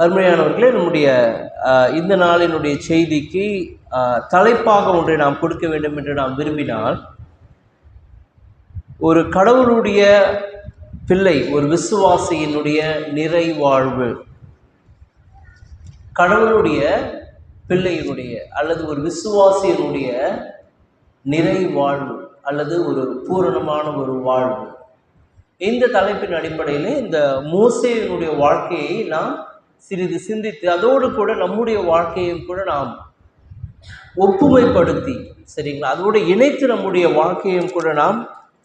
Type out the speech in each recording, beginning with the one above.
அருமையானவர்களே, நம்முடைய இந்த நாளினுடைய செய்திக்கு தலைப்பாக ஒன்றை நாம் கொடுக்க வேண்டும் என்று நாம் விரும்பினால், ஒரு கடவுளுடைய பிள்ளை, ஒரு விசுவாசியினுடைய நிறைவாழ்வு, கடவுளுடைய பிள்ளையினுடைய அல்லது ஒரு விசுவாசியினுடைய நிறைவாழ்வு அல்லது ஒரு பூரணமான ஒரு வாழ்வு, இந்த தலைப்பின் அடிப்படையில் இந்த மோசேயினுடைய வாழ்க்கையை நாம் சிறிது சிந்தித்து அதோடு கூட நம்முடைய வாழ்க்கையும் கூட நாம் ஒப்புமைப்படுத்தி, சரிங்களா, அதோடு இணைத்து நம்முடைய வாழ்க்கையும் கூட நாம்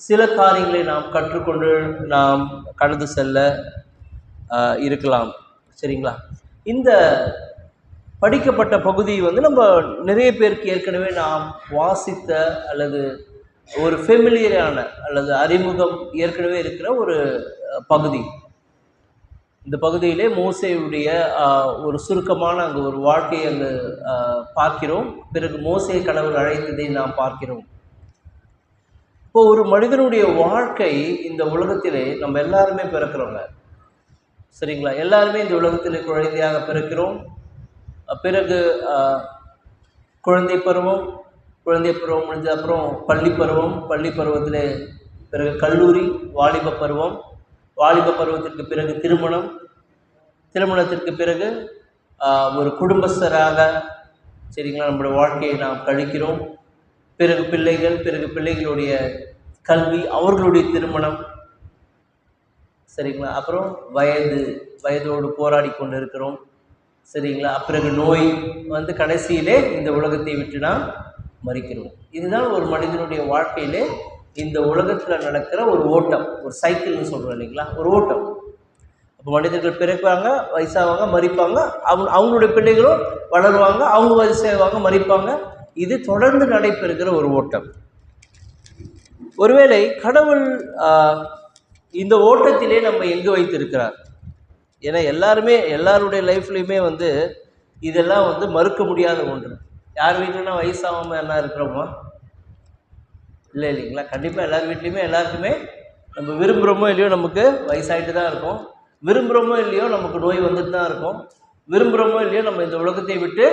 சில காரியங்களை நாம் கற்றுக்கொண்டு நாம் கடந்து செல்ல இருக்கலாம். சரிங்களா, இந்த படிக்கப்பட்ட பகுதி நம்ம நிறைய பேருக்கு ஏற்கனவே நாம் வாசித்த அல்லது ஒரு ஃபெமிலியரான அல்லது அறிமுகம் ஏற்கனவே இருக்கிற ஒரு பகுதி. இந்த பகுதியிலே மோசேயுடைய ஒரு சுருக்கமான அங்கே ஒரு வாழ்க்கையை அங்கு பார்க்கிறோம். பிறகு மோசே கடவுள் அழைத்ததை நாம் பார்க்கிறோம். இப்போ ஒரு மனிதனுடைய வாழ்க்கை இந்த உலகத்திலே நம்ம எல்லாருமே பிறக்கிறோங்க, சரிங்களா, எல்லாருமே இந்த உலகத்திலே குழந்தையாக பிறக்கிறோம். பிறகு குழந்தை பருவம் முடிஞ்ச அப்புறம் பள்ளி பருவத்தில் பிறகு கல்லூரி, வாலிப பருவத்திற்கு பிறகு திருமணத்திற்கு பிறகு ஒரு குடும்பஸ்தராக, சரிங்களா, நம்முடைய வாழ்க்கையை நாம் கழிக்கிறோம். பிறகு பிள்ளைகளுடைய கல்வி, அவர்களுடைய திருமணம், சரிங்களா, அப்புறம் வயதோடு போராடி கொண்டு இருக்கிறோம், சரிங்களா, பிறகு நோய் கடைசியிலே இந்த உலகத்தை விட்டு நாம் மறிக்கிறோம். இதுதான் ஒரு மனிதனுடைய வாழ்க்கையிலே இந்த உலகத்தில் நடக்கிற ஒரு ஓட்டம், ஒரு சைக்கிள்னு சொல்கிறோம் இல்லைங்களா, ஒரு ஓட்டம். அப்போ மனிதர்கள் பிறப்பாங்க, வயசாவாங்க, மறிப்பாங்க, அவங்களுடைய பிள்ளைகளும் வளருவாங்க, அவங்க வயசாவாங்க, மறிப்பாங்க. இது தொடர்ந்து நடைபெறுகிற ஒரு ஓட்டம். ஒருவேளை கடவுள் இந்த ஓட்டத்திலே நம்ம எங்கு வைத்திருக்கிறார்? ஏன்னா எல்லாருடைய லைஃப்லையுமே இதெல்லாம் மறுக்க முடியாத ஒன்று. யார் வீட்டிலனா வயசாகாமல் என்ன இருக்கிறோமா? இல்லைங்களா, கண்டிப்பாக எல்லார் வீட்லேயுமே எல்லாருக்குமே நம்ம விரும்புகிறோமோ இல்லையோ நமக்கு வயசாகிட்டு தான் இருக்கும். விரும்புகிறோமோ இல்லையோ நமக்கு நோய் வந்துட்டு தான் இருக்கும். விரும்புகிறோமோ இல்லையோ நம்ம இந்த உலகத்தை விட்டு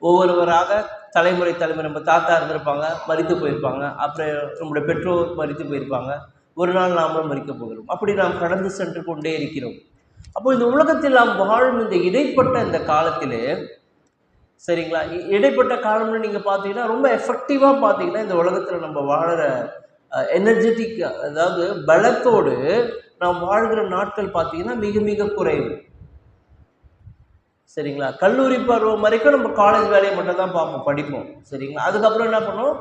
ஒவ்வொருவராக தலைமுறை நம்ம தாத்தா இருந்திருப்பாங்க, மரித்து போயிருப்பாங்க, அப்புறம் நம்முடைய பெற்றோர் மரித்து போயிருப்பாங்க, ஒரு நாள் நாமளும் மரிக்க போகிறோம். அப்படி நாம் கடந்து சென்று கொண்டே இருக்கிறோம். அப்போ இந்த உலகத்தில் நாம் வாழும் இந்த இடைப்பட்ட இந்த காலத்திலே, சரிங்களா, இடைப்பட்ட காலம்னு நீங்கள் பார்த்தீங்கன்னா ரொம்ப எஃபெக்டிவாக பார்த்தீங்கன்னா இந்த உலகத்தில் நம்ம வாழ்கிற எனர்ஜெட்டிக், அதாவது பலத்தோடு நாம் வாழ்கிற நாட்கள் பார்த்தீங்கன்னா மிக மிக குறைவு. சரிங்களா, கல்லூரி பருவம் வரைக்கும் நம்ம காலேஜ் வேலையை மட்டும் தான் படிப்போம், சரிங்களா. அதுக்கப்புறம் என்ன பண்ணுவோம்,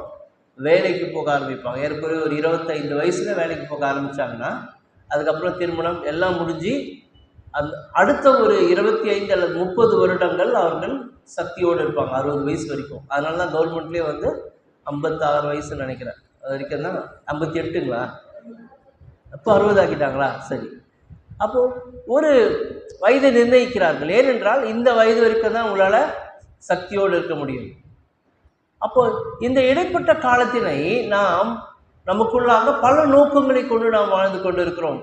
வேலைக்கு போக ஆரம்பிப்பாங்க. ஏற்கனவே ஒரு 25 வயசில் வேலைக்கு போக ஆரம்பித்தாங்கன்னா அதுக்கப்புறம் திருமணம் எல்லாம் முடிஞ்சு அடுத்த ஒரு 25 அல்லது 30 வருடங்கள் அவர்கள் சக்தியோடு இருப்பாங்க, 60 வயசு வரைக்கும். அதனால தான் கவர்மெண்ட்லேயே 56 வயசுன்னு நினைக்கிறேன், அது வரைக்கும் தான். 58ங்களா, அப்போ 60 ஆக்கிட்டாங்களா? சரி. அப்போது ஒரு வயதை நிர்ணயிக்கிறார்கள். ஏனென்றால் இந்த வயது வரைக்கும் தான் உங்களால் சக்தியோடு இருக்க முடியும். அப்போ இந்த இடைப்பட்ட காலத்தினை நாம் நமக்குள்ளாக பல நோக்கங்களை கொண்டு நாம் வாழ்ந்து கொண்டு இருக்கிறோம்,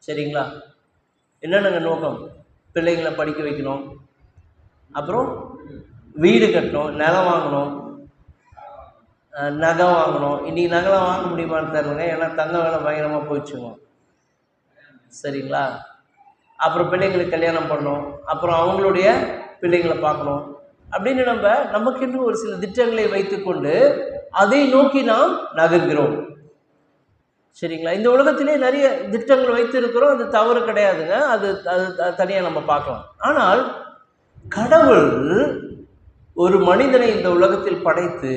சரிங்களா. என்னென்ன நோக்கம்? பிள்ளைங்களை படிக்க வைக்கணும், அப்புறம் வீடு கட்டணும், நிலம் வாங்கணும், நகை வாங்கணும். இன்றைக்கி நகைலாம் வாங்க முடியுமான்னு தெரியலங்க, ஏன்னா தங்க வேலை பயங்கரமாக போயிடுச்சுங்க, சரிங்களா. அப்புறம் பிள்ளைங்களுக்கு கல்யாணம் பண்ணணும், அப்புறம் அவங்களுடைய பிள்ளைங்களை பார்க்கணும். அப்படின்னு நமக்கென்று ஒரு சில திட்டங்களை வைத்துக்கொண்டு அதை நோக்கி நாம் நகர்கிறோம், சரிங்களா. இந்த உலகத்திலே நிறைய திட்டங்கள் வைத்திருக்கிறோம், அது தவறு கிடையாதுங்க, அது தனியாக நம்ம பார்க்கலாம். ஆனால் கடவுள் ஒரு மனிதனை இந்த உலகத்தில் படைத்து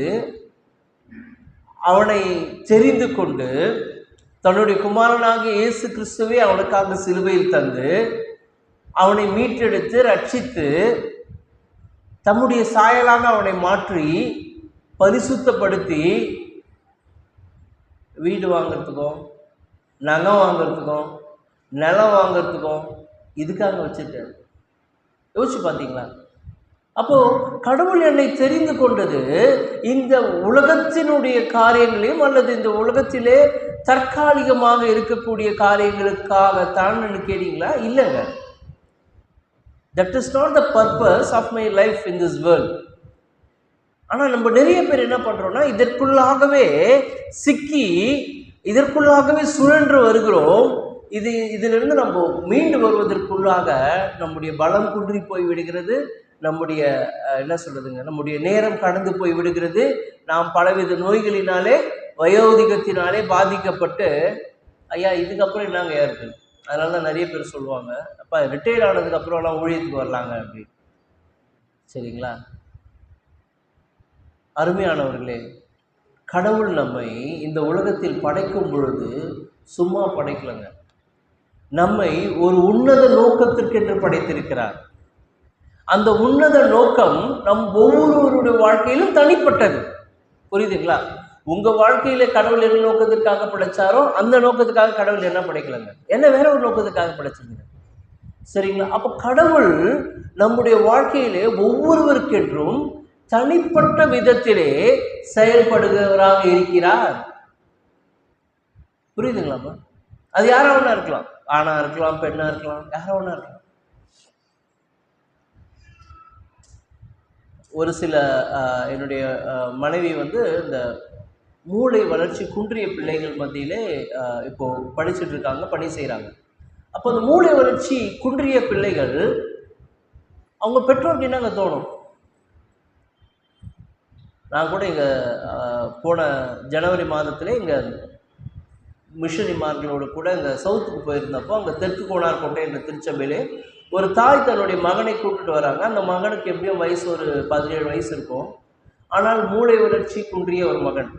அவனை தெரிந்து கொண்டு தன்னுடைய குமாரனாகிய இயேசு கிறிஸ்துவை அவனுக்காக சிலுவையில் தந்து அவனை மீட்டெடுத்து ரட்சித்து தம்முடைய சாயலாக அவனை மாற்றி பரிசுத்தப்படுத்தி வீடு வாங்கிறதுக்கும் நகம் வாங்கிறதுக்கும் நிலம் வாங்கிறதுக்கும் இதுக்காக வச்சுட்டார். யோசிச்சு பார்த்தீங்களா? அப்போது கடவுள் என்னை தெரிந்து கொண்டது இந்த உலகத்தினுடைய காரியங்களையும் அல்லது இந்த உலகத்திலே தற்காலிகமாக இருக்கக்கூடிய காரியங்களுக்காகத்தான் கேட்டீங்களா? இல்லைங்க. That is not the purpose of my life in this world. ஆனால் நம்ம நிறைய பேர் என்ன பண்ணுறோம்னா இதற்குள்ளாகவே சிக்கி இதற்குள்ளாகவே சுழன்று வருகிறோம். இதிலிருந்து நம்ம மீண்டு வருவதற்குள்ளாக நம்முடைய பலம் குன்றி போய் விடுகிறது, நம்முடைய என்ன சொல்றதுங்க, நம்முடைய நேரம் கடந்து போய் விடுகிறது. நாம் பலவித நோய்களினாலே வயோதிகத்தினாலே பாதிக்கப்பட்டு ஐயா இதுக்கப்புறம் என்னங்க இருக்கு. அதனால தான் நிறைய பேர் சொல்லுவாங்க, அப்பா ரிட்டையர் ஆனதுக்கப்புறம்லாம் ஊழியத்துக்கு வரலாங்க அப்படின்னு. சரிங்களா? அருமையானவர்களே, கடவுள் நம்மை இந்த உலகத்தில் படைக்கும் பொழுது சும்மா படைக்கலங்க. நம்மை ஒரு உன்னத நோக்கத்திற்கென்று படைத்திருக்கிறார். அந்த உன்னத நோக்கம் நம் ஒவ்வொருவருடைய வாழ்க்கையிலும் தனிப்பட்டது. புரியுதுங்களா? உங்க வாழ்க்கையில கடவுள் என்ன நோக்கத்திற்காக படைச்சாரோ அந்த நோக்கத்துக்காக கடவுள் என்ன படைக்கலங்க, என்ன வேற ஒரு நோக்கத்துக்காக படைச்சிருங்க. சரிங்களா? அப்போ கடவுள் நம்முடைய வாழ்க்கையிலே ஒவ்வொருவருக்கென்றும் தனிப்பட்ட விதத்திலே செயல்படுகிறவராக இருக்கிறார். புரியுதுங்களாப்பா? அது யாரா ஒன்றா இருக்கலாம், ஆணா இருக்கலாம், பெண்ணா இருக்கலாம், யாரா ஒன்றா இருக்கலாம். ஒரு சில என்னுடைய மனைவி இந்த மூளை வளர்ச்சி குன்றிய பிள்ளைகள் மத்தியிலே இப்போ படிச்சுட்டு இருக்காங்க, பணி செய்கிறாங்க. அப்போ அந்த மூளை வளர்ச்சி குன்றிய பிள்ளைகள் அவங்க பெற்றோருக்கு என்னங்க தோணும்? நான் கூட இங்கே போன ஜனவரி மாதத்திலே இங்கே மிஷனரிமார்களோடு கூட இங்கே சவுத்துக்கு போயிருந்தப்போ அங்கே தெற்கு கோனார்கோட்டை என்ற திருச்சபையிலே ஒரு தாய் தன்னுடைய மகனை கூப்பிட்டு வராங்க. அந்த மகனுக்கு எப்படியும் வயசு ஒரு 17 வயசு இருக்கும். ஆனால் மூளை வளர்ச்சி குன்றிய ஒரு மகன்.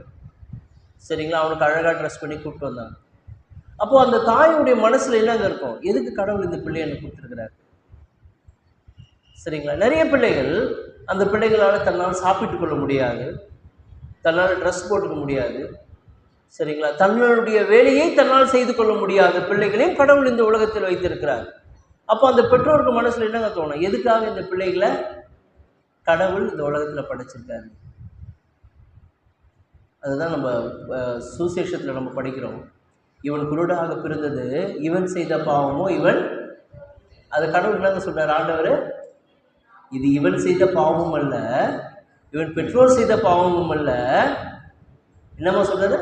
சரிங்களா? அவனுக்கு அழகாக ட்ரெஸ் பண்ணி கூப்பிட்டு வந்தாங்க. அப்போது அந்த தாயுடைய மனசில் என்னங்க இருக்கும், எதுக்கு கடவுள் இந்த பிள்ளையை எனக்கு கூப்பிட்டுருக்கிறார்? சரிங்களா? நிறைய பிள்ளைகள் அந்த பிள்ளைகளால் தன்னால் சாப்பிட்டு கொள்ள முடியாது, தன்னால் ட்ரெஸ் போட்டுக்க முடியாது. சரிங்களா? தன்னுடைய வேலையை தன்னால் செய்து கொள்ள முடியாத பிள்ளைகளையும் கடவுள் இந்த உலகத்தில் வைத்திருக்கிறார். அப்போ அந்த பெற்றோருக்கு மனசில் என்னங்க தோணும், எதுக்காக இந்த பிள்ளைகளை கடவுள் இந்த உலகத்தில் படைச்சிருக்காரு? அதுதான் நம்ம சுசேஷத்தில் நம்ம படிக்கிறோம். இவன் குருடாக பிறந்தது இவன் செய்த பாவமோ இவன், அது கடவுள் என்னங்க சொல்றார் ஆண்டவர், இது இவன் செய்த பாவமும் அல்ல, இவன் பெற்றோர் செய்த பாவமும் அல்ல. என்னமா சொல்றது,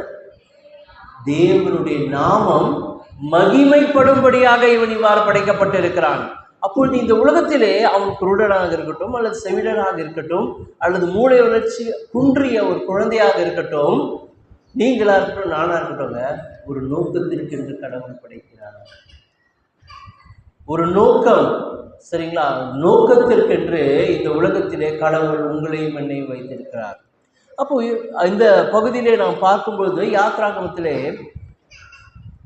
தேவனுடைய நாமம் மகிமைப்படும்படியாக இவன் இவ்வாறு படைக்கப்பட்டு இருக்கிறான். அப்பொழுது இந்த உலகத்திலே அவன் குருடனாக இருக்கட்டும், அல்லது செவிடனாக இருக்கட்டும், அல்லது மூளை வளர்ச்சி குன்றிய ஒரு குழந்தையாக இருக்கட்டும், நீங்களா இருக்கட்டும், நானா இருக்கட்டும்ங்க, ஒரு நோக்கத்திற்கு என்று கடவுள் படைக்கிறார். ஒரு நோக்கம். சரிங்களா? நோக்கத்திற்கென்று இந்த உலகத்திலே கடவுள் உங்களையும் என்னையும் வைத்திருக்கிறார். அப்போ இந்த பகுதியிலே நாம் பார்க்கும்பொழுது யாத்ராகமத்திலே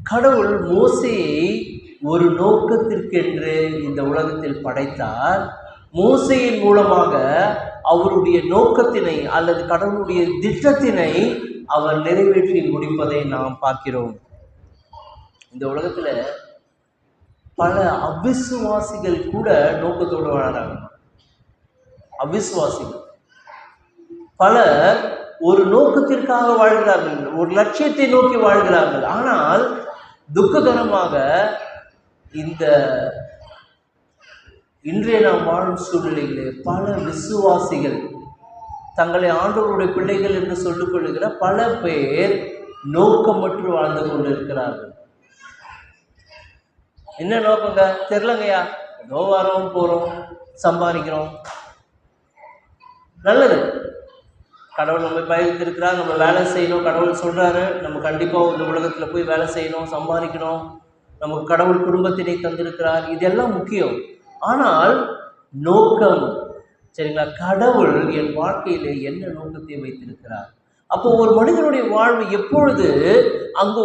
கடவுள் மோசேயை ஒரு நோக்கத்திற்கென்று இந்த உலகத்தில் படைத்தார். மோசேயின் மூலமாக அவருடைய நோக்கத்தினை அல்லது கடவுளுடைய திட்டத்தினை அவர் நிறைவேற்றி முடிப்பதை நாம் பார்க்கிறோம். இந்த உலகத்துல பல அவிசுவாசிகள் கூட நோக்கத்தோடு வாழறாங்க. அவிசுவாசிகள் பலர் ஒரு நோக்கத்திற்காக வாழ்கிறார்கள், ஒரு லட்சியத்தை நோக்கி வாழ்கிறார்கள். ஆனால் துக்ககரமாக இந்த இன்றைய நாம் வாழும் சூழ்நிலையிலே பல விசுவாசிகள் தங்களை ஆண்டவருடைய பிள்ளைகள் என்று சொல்லிக் கொள்ளுகிற பல பேர் நோக்கமற்று வாழ்ந்து கொண்டிருக்கிறார்கள். என்ன நோக்கங்க தெரியலங்கய்யா, ஏதோ வரோம் போறோம் சம்பாதிக்கிறோம், நல்லது, கடவுள் நம்ம பயத்திருக்கிறார், நம்ம வேலை செய்யணும், கடவுள் சொல்றாரு நம்ம கண்டிப்பாக இந்த உலகத்துல போய் வேலை செய்யணும், சம்பாதிக்கணும், நமக்கு கடவுள் குடும்பத்தினை தந்திருக்கிறார், இதெல்லாம் முக்கியம். ஆனால் நோக்கம், சரிங்களா, கடவுள் என் வாழ்க்கையிலே என்ன நோக்கத்தை வைத்திருக்கிறார்? அப்போ ஒரு மனிதனுடைய வாழ்வு எப்பொழுது அங்கு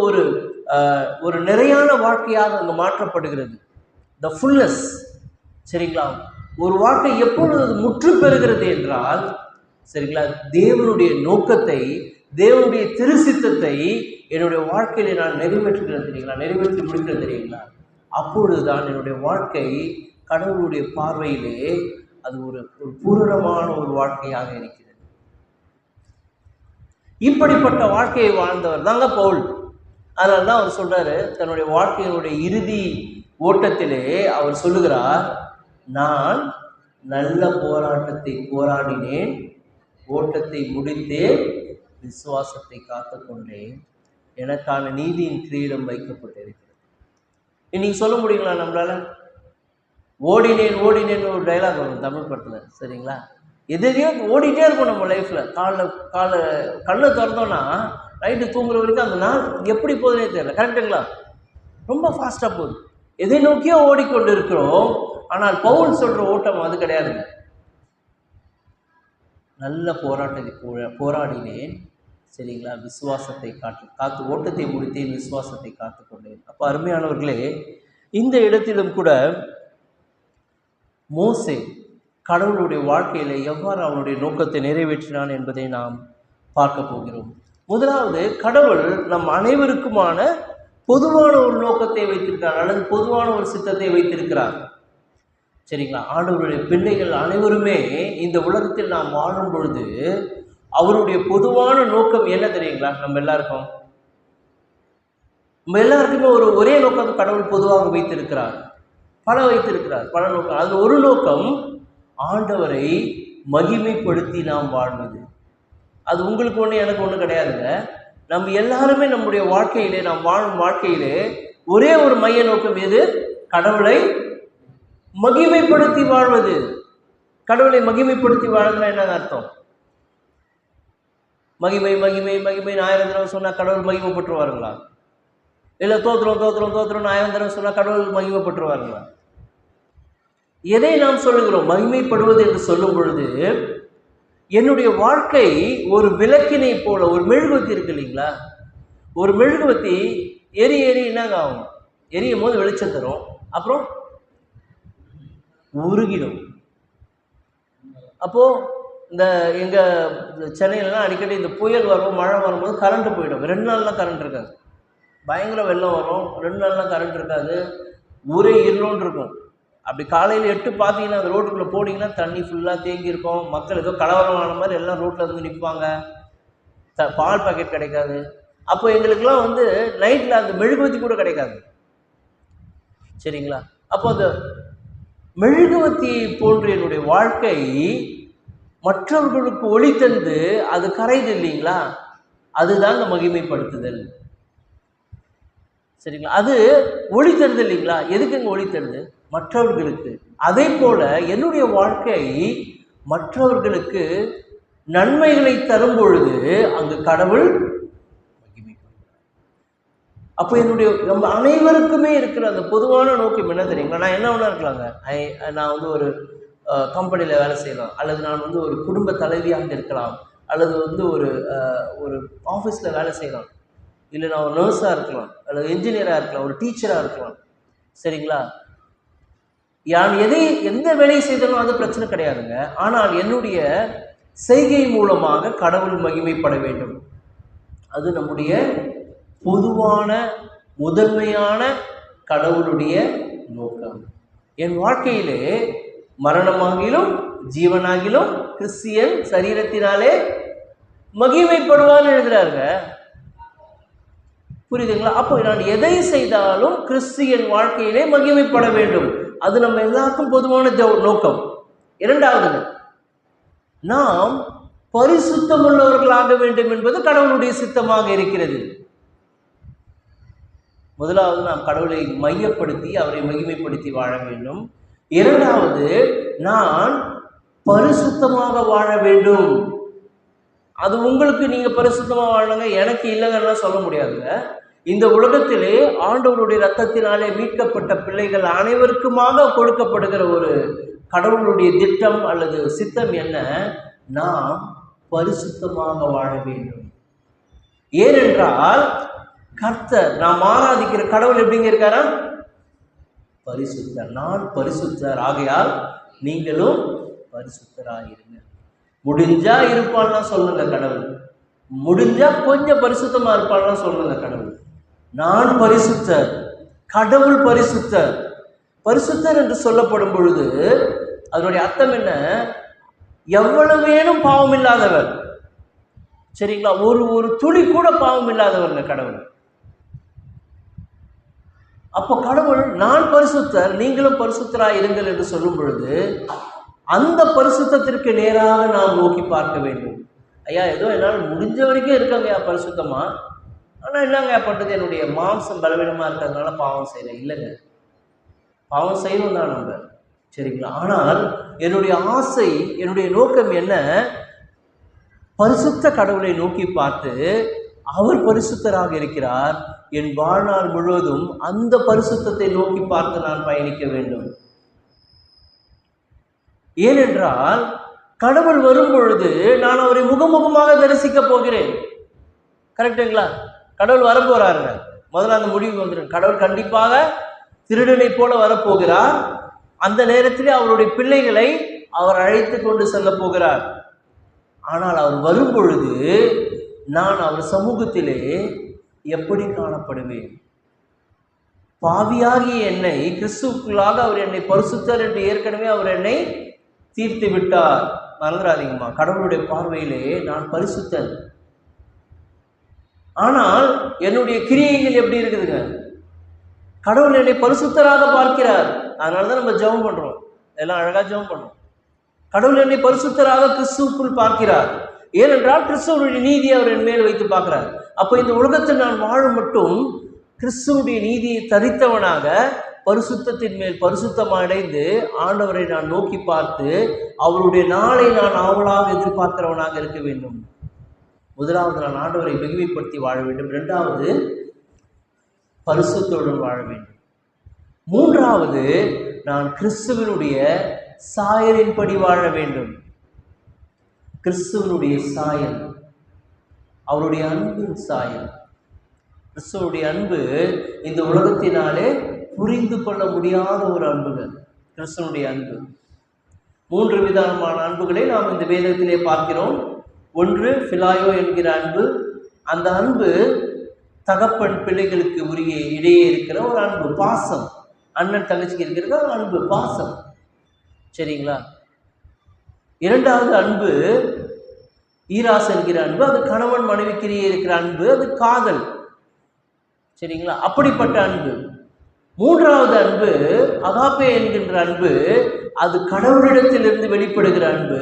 ஒரு நிறையான வாழ்க்கையாக அங்கு மாற்றப்படுகிறது, த ஃபுல்னஸ். சரிங்களா? ஒரு வாழ்க்கை எப்பொழுது முற்று பெறுகிறது என்றால், சரிங்களா, தேவனுடைய நோக்கத்தை, தேவனுடைய திருசித்தத்தை என்னுடைய வாழ்க்கையில நான் நிறைவேற்றுகிறேன் தெரியுங்களா, நிறைவேற்றி முடிக்கிறது தெரியுங்களா, அப்பொழுதுதான் என்னுடைய வாழ்க்கை கடவுளுடைய பார்வையிலே அது ஒரு பூரணமான ஒரு வாழ்க்கையாக இருக்கிறது. இப்படிப்பட்ட வாழ்க்கையை வாழ்ந்தவர் தாங்க பவுல். அதனால தான் அவர் சொல்றாரு, தன்னுடைய வாழ்க்கையினுடைய இறுதி ஓட்டத்திலே அவர் சொல்லுகிறார், நான் நல்ல போராட்டத்தை போராடினேன், ஓட்டத்தை முடித்தேன், விசுவாசத்தை காத்துக்கொண்டேன், எனக்கான நீதியின் கிரீடம் வைக்கப்பட்டிருக்கிறது. இன்னைக்கு சொல்ல முடியுங்களா நம்மளால? ஓடினேன் ஓடினேன்னு ஒரு டைலாக் வரும் தமிழ் படத்தில், சரிங்களா? எதையோ ஓடிட்டே இருக்கும் நம்ம லைஃப்பில். கண்ணை திறந்தோன்னா நைட்டு தூங்குற வரைக்கும் அந்த நாள் எப்படி போகுதுன்னே தெரியல. கரெக்டுங்களா? ரொம்ப ஃபாஸ்ட்டாக போகுது. எதை நோக்கியோ ஓடிக்கொண்டு இருக்கிறோம். ஆனால் பவுல் சொல்கிற ஓட்டம் அது கிடையாதுங்க. நல்ல போராட்டத்தை போராடினேன், சரிங்களா, விசுவாசத்தை காத்து ஓட்டத்தை முடித்தேன், விசுவாசத்தை காத்துக்கொண்டேன். அப்போ அருமையானவர்களே, இந்த இடத்திலும் கூட மோசே கடவுளுடைய வாழ்க்கையில எவ்வாறு அவனுடைய நோக்கத்தை நிறைவேற்றினான் என்பதை நாம் பார்க்க போகிறோம். முதலாவது, கடவுள் நம் அனைவருக்குமான பொதுவான ஒரு நோக்கத்தை வைத்திருக்கிறார், அல்லது பொதுவான ஒரு சித்தத்தை வைத்திருக்கிறார், சரிங்களா? ஆண்டவருடைய பிள்ளைகள் அனைவருமே இந்த உலகத்தில் நாம் வாழும் பொழுது அவருடைய பொதுவான நோக்கம் என்ன தெரியுங்களா? நம்ம எல்லாருக்குமே ஒரே நோக்கம் கடவுள் பொதுவாக வைத்திருக்கிறார், பல நோக்கம். அது ஒரு நோக்கம், ஆண்டவரை மகிமைப்படுத்தி நாம் வாழ்வது. அது உங்களுக்கு ஒன்று எனக்கு ஒன்று கிடையாதுங்க. நம்ம எல்லாருமே நம்முடைய வாழ்க்கையிலே, நாம் வாழும் வாழ்க்கையிலே ஒரே ஒரு மைய நோக்கம் எது? கடவுளை மகிமைப்படுத்தி வாழ்வது. கடவுளை மகிமைப்படுத்தி வாழ்றதுனா என்ன அர்த்தம்? மகிமை மகிமை மகிமைன்னு 1000 தடவை சொன்னா கடவுள் மகிமைப்பட்டுருவாருங்களா? இல்லை தோத்திரம் தோத்திரம் தோத்திரம் 1000 தடவை சொன்னா கடவுள் மகிமைப்பட்டுருவாருங்களா? எதை நாம் சொல்லுகிறோம்? மகிமைப்படுவது என்று சொல்லும் பொழுது, என்னுடைய வாழ்க்கை ஒரு விளக்கினை போல, ஒரு மெழுகுவத்தி இருக்கு இல்லைங்களா? ஒரு மெழுகுவத்தி எரி என்னங்க ஆகும்? எரியும் போது வெளிச்சம் தரும், அப்புறம் உருகிடும். அப்போ இந்த எங்கள் சென்னையிலலாம் அடிக்கடி இந்த புயல் வரும், மழை வரும்போது கரண்ட்டு போயிடும். 2 நாள்லாம் கரண்ட் இருக்காது. பயங்கர வெள்ளம் வரும், 2 நாள்லாம் கரண்ட் இருக்காது. ஊரே இருளோன்னு இருக்கும். அப்படி காலையில் 8 பார்த்தீங்கன்னா அந்த ரோட்டுக்குள்ளே போனீங்கன்னா தண்ணி ஃபுல்லாக தேங்கி இருக்கும். மக்கள் ஏதோ கலவரமான மாதிரி எல்லாம் ரோட்டில் வந்து நிற்பாங்க. பால் பாக்கெட் கிடைக்காது. அப்போ எங்களுக்கெல்லாம் நைட்டில் அந்த மெழுகுவத்தி கூட கிடைக்காது, சரிங்களா? அப்போ அந்த மெழுகுவத்தி போன்ற என்னுடைய வாழ்க்கை மற்றவர்களுக்கு ஒளி தந்து அது கரைது இல்லைங்களா? அதுதான் இந்த மகிமைப்படுத்துதல், சரிங்களா? அது ஒளி தருது இல்லைங்களா? எதுக்குங்க ஒளி தருது? மற்றவர்களுக்கு. அதே போல என்னுடைய வாழ்க்கை மற்றவர்களுக்கு நன்மைகளை தரும் பொழுது அங்கு கடவுள் மகிமைப்படுகிறார். அப்போ நம்ம அனைவருக்குமே இருக்கிற அந்த பொதுவான நோக்கம் என்ன தெரியுங்களா? நான் என்ன ஒன்றா இருக்கலாங்க, நான் ஒரு கம்பெனியில் வேலை செய்யலாம், அல்லது நான் ஒரு குடும்ப தலைவியாக இருக்கலாம், அல்லது ஒரு ஆஃபீஸில் வேலை செய்யலாம், இல்லை நான் ஒரு நர்ஸாக இருக்கலாம், அல்லது என்ஜினியராக இருக்கலாம், ஒரு டீச்சராக இருக்கலாம், சரிங்களா? எந்த வேலையை செய்தாலும் அது பிரச்சனை கிடையாதுங்க. ஆனால் என்னுடைய செய்கை மூலமாக கடவுள் மகிமைப்பட வேண்டும். அது நம்முடைய பொதுவான முதன்மையான கடவுளுடைய நோக்கம். என் வாழ்க்கையிலே மரணமாகிலும் ஜீவனாகிலும் கிறிஸ்தியன் சரீரத்தினாலே மகிமைப்படுவான்னு எழுதுறாருங்க. புரியுதுங்களா? அப்போ நான் எதை செய்தாலும் கிறிஸ்தியன் வாழ்க்கையிலே மகிமைப்பட வேண்டும். அது நம்ம எல்லாருக்கும் பொதுவான நோக்கம். இரண்டாவது, நாம் பரிசுத்தம் உள்ளவர்களாக வேண்டும் என்பது கடவுளுடைய சித்தமாக இருக்கிறது. முதலாவது, நாம் கடவுளை மையப்படுத்தி அவரை மகிமைப்படுத்தி வாழ வேண்டும். இரண்டாவது, நான் பரிசுத்தமாக வாழ வேண்டும். அது உங்களுக்கு நீங்க பரிசுத்தமாக வாழணுங்க, எனக்கு இல்லைங்கன்னா சொல்ல முடியாதுங்க. இந்த உலகத்திலே ஆண்டவருடைய இரத்தத்தினாலே மீட்கப்பட்ட பிள்ளைகள் அனைவருக்குமாக கொடுக்கப்படுகிற ஒரு கடவுளுடைய திட்டம் அல்லது சித்தம் என்ன? நாம் பரிசுத்தமாக வாழ வேண்டும். ஏனென்றால் கர்த்தர், நாம் ஆராதிக்கிற கடவுள் எப்படிங்க இருக்காரா? பரிசுத்தர். நான் பரிசுத்தர், ஆகையால் நீங்களும் பரிசுத்தராயிருங்க. முடிஞ்சா இருப்பான்னா சொல்லுங்க கடவுள், முடிஞ்சா கொஞ்சம் பரிசுத்தமா இருப்பான்னா சொல்லுங்க கடவுள். நான் பரிசுத்தர், கடவுள் பரிசுத்தர். பரிசுத்தர் என்று சொல்லப்படும் பொழுது அதனுடைய அர்த்தம் என்ன? எவ்வளவு வேணும் பாவம் இல்லாதவர், சரிங்களா? ஒரு துளி கூட பாவம் இல்லாதவர்ங்க கடவுள். அப்போ கடவுள் நான் பரிசுத்தர், நீங்களும் பரிசுத்தராய் இருங்கள் என்று சொல்லும் பொழுது அந்த பரிசுத்தத்திற்கு நேராக நாம் நோக்கி பார்க்க வேண்டும். ஐயா ஏதோ என்னால் முடிஞ்ச வரைக்கும் இருக்காங்கய்யா பரிசுத்தமா, ஆனால் என்னங்க பண்ணுறது, என்னுடைய மாம்சம் பலவீனமாக இருக்கிறதுனால பாவம் செய்கிறேன். இல்லைங்க, பாவம் செய்யணும் தான் நம்ம, சரிங்களா? ஆனால் என்னுடைய ஆசை, என்னுடைய நோக்கம் என்ன, பரிசுத்த கடவுளை நோக்கி பார்த்து அவர் பரிசுத்தராக இருக்கிறார், என் வாழ்நாள் முழுவதும் அந்த பரிசுத்தத்தை நோக்கி பார்த்து நான் பயணிக்க வேண்டும். ஏனென்றால் கடவுள் வரும் பொழுது நான் அவரை முகமுகமாக தரிசிக்க போகிறேன். கரெக்டுங்களா? கடவுள் வரப்போறாருங்க. முதல்ல அந்த முடிவுக்கு வந்துடும். கடவுள் கண்டிப்பாக திருடனை போல வரப்போகிறார். அந்த நேரத்திலே அவருடைய பிள்ளைகளை அவர் அழைத்து கொண்டு செல்ல போகிறார். ஆனால் அவர் வரும் பொழுது நான் அவர் சமூகத்திலே எப்படி காணப்படுவேன்? பாவியாகிய என்னை கிறிஸ்துவுக்குள்ளாக அவர் என்னை பரிசுத்தர் என்று ஏற்கனவே அவர் என்னை தீர்த்து விட்டார். மறந்துடாதீங்கம்மா, கடவுளுடைய பார்வையிலே நான் பரிசுத்தன். ஆனால் என்னுடைய கிரியைகள் எப்படி இருக்குதுங்க? கடவுள் என்னை பரிசுத்தராக பார்க்கிறார். அதனாலதான் நம்ம ஜெபம் பண்றோம், எல்லாம் அழகா ஜெபம் பண்றோம். கடவுள் என்னை பரிசுத்தராக கிறிஸ்துவுக்குள் பார்க்கிறார். ஏனென்றால் கிறிஸ்துவனுடைய நீதியை அவர் என் மேல் வைத்து பார்க்கிறார். அப்போ இந்த உலகத்தில் நான் வாழும் மட்டும் கிறிஸ்துவனுடைய நீதியை தரித்தவனாக பரிசுத்தத்தின் மேல் பரிசுத்தம் அடைந்து ஆண்டவரை நான் நோக்கி பார்த்து அவருடைய நாளை நான் ஆவலாக எதிர்பார்க்கிறவனாக இருக்க வேண்டும். முதலாவது, நான் ஆண்டவரை மகிமைப்படுத்தி வாழ வேண்டும். இரண்டாவது, பரிசுத்தத்துடன் வாழ வேண்டும். மூன்றாவது, நான் கிறிஸ்துவனுடைய சாயலின்படி வாழ வேண்டும். கிறிஸ்துவனுடைய சாயல், அவருடைய அன்பின் சாயல். கிறிஸ்துவனுடைய அன்பு இந்த உலகத்தினாலே புரிந்து கொள்ள முடியாத ஒரு அன்புகள் கிறிஸ்துவனுடைய அன்பு. மூன்று விதமான அன்புகளை நாம் இந்த வேதத்திலே பார்க்கிறோம். ஒன்று பிலாயோ என்கிற அன்பு. அந்த அன்பு தகப்பன் பிள்ளைகளுக்கு உரிய இடையே இருக்கிற ஒரு அன்பு, பாசம். அண்ணன் தங்கச்சிக்கு இருக்கிற அன்பு, பாசம், சரிங்களா? இரண்டாவது அன்பு ஈராஸ் என்கிற அன்பு. அது கணவன் மனைவிக்கிடையே இருக்கிற அன்பு, அது காதல், சரிங்களா? அப்படிப்பட்ட அன்பு. மூன்றாவது அன்பு அகாப்பே என்கின்ற அன்பு. அது கடவுளிடத்திலிருந்து வெளிப்படுகிற அன்பு,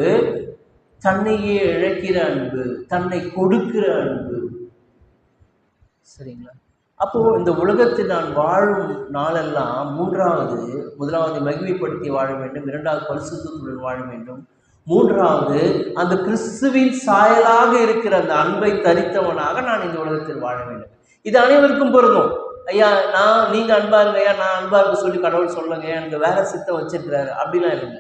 தன்னையே இழக்கிற அன்பு, தன்னை கொடுக்கிற அன்பு, சரிங்களா? அப்போ இந்த உலகத்தில் நான் வாழும் நாளெல்லாம் முதலாவது மகிமைப்படுத்தி வாழ வேண்டும். இரண்டாவது பரிசுத்தத்துடன் வாழ வேண்டும். மூன்றாவது அந்த கிறிஸ்துவின் சாயலாக இருக்கிற அந்த அன்பை தரித்தவனாக நான் இந்த உலகத்தில் வாழ வேண்டும். இது அனைவருக்கும் பொருந்தும். ஐயா நீங்க அன்பா இருங்க, ஐயா நான் அன்பா இருக்க சொல்லி கடவுள் சொல்லுங்க, எனக்கு வேற சித்தம் வச்சிருக்கிறாரு அப்படிலாம் இல்லைங்க.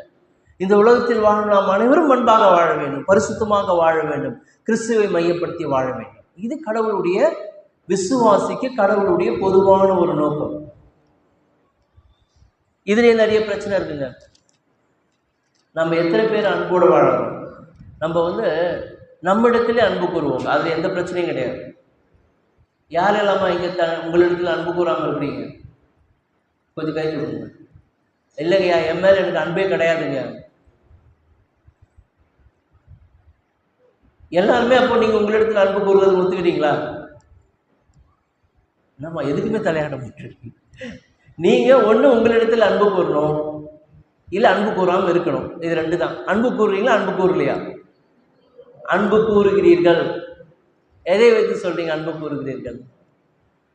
இந்த உலகத்தில் வாழும் நாம் அனைவரும் அன்பாக வாழ வேண்டும், பரிசுத்தமாக வாழ வேண்டும், கிறிஸ்துவை மையப்படுத்தி வாழ வேண்டும். இது கடவுளுடைய விசுவாசிக்கு கடவுளுடைய பொதுவான ஒரு நோக்கம். இதுல நிறைய பிரச்சனை இருக்குங்க. நம்ம எத்தனை பேர் அன்போடு வாழறோம்? நம்ம நம்மிடத்திலே அன்பு கூறுவோம், அதுல எந்த பிரச்சனையும் கிடையாது. யாரெல்லாமா உங்களிடத்துல அன்பு கூறாமல் இருக்கிறீங்க? கொஞ்சம் கை கொடுங்க. இல்லைங்கய்யா என் மேல எனக்கு அன்பே கிடையாதுங்க. எல்லாருமே அப்போ நீங்க உங்களிடத்துல அன்பு கூறுவது ஒத்துக்கிட்டீங்களா? நம்ம எதுக்குமே தலையாட முடியும். நீங்க ஒண்ணு உங்களிடத்தில் அன்பு கூறணும், இல்ல அன்பு கூறாமல் இருக்கணும். இது ரெண்டு தான். அன்பு கூறுறீங்களா, அன்பு கூறலையா? அன்பு கூறுகிறீர்கள். எதை வைத்து சொல்றீங்க அன்பு கூறுகிறீர்கள்?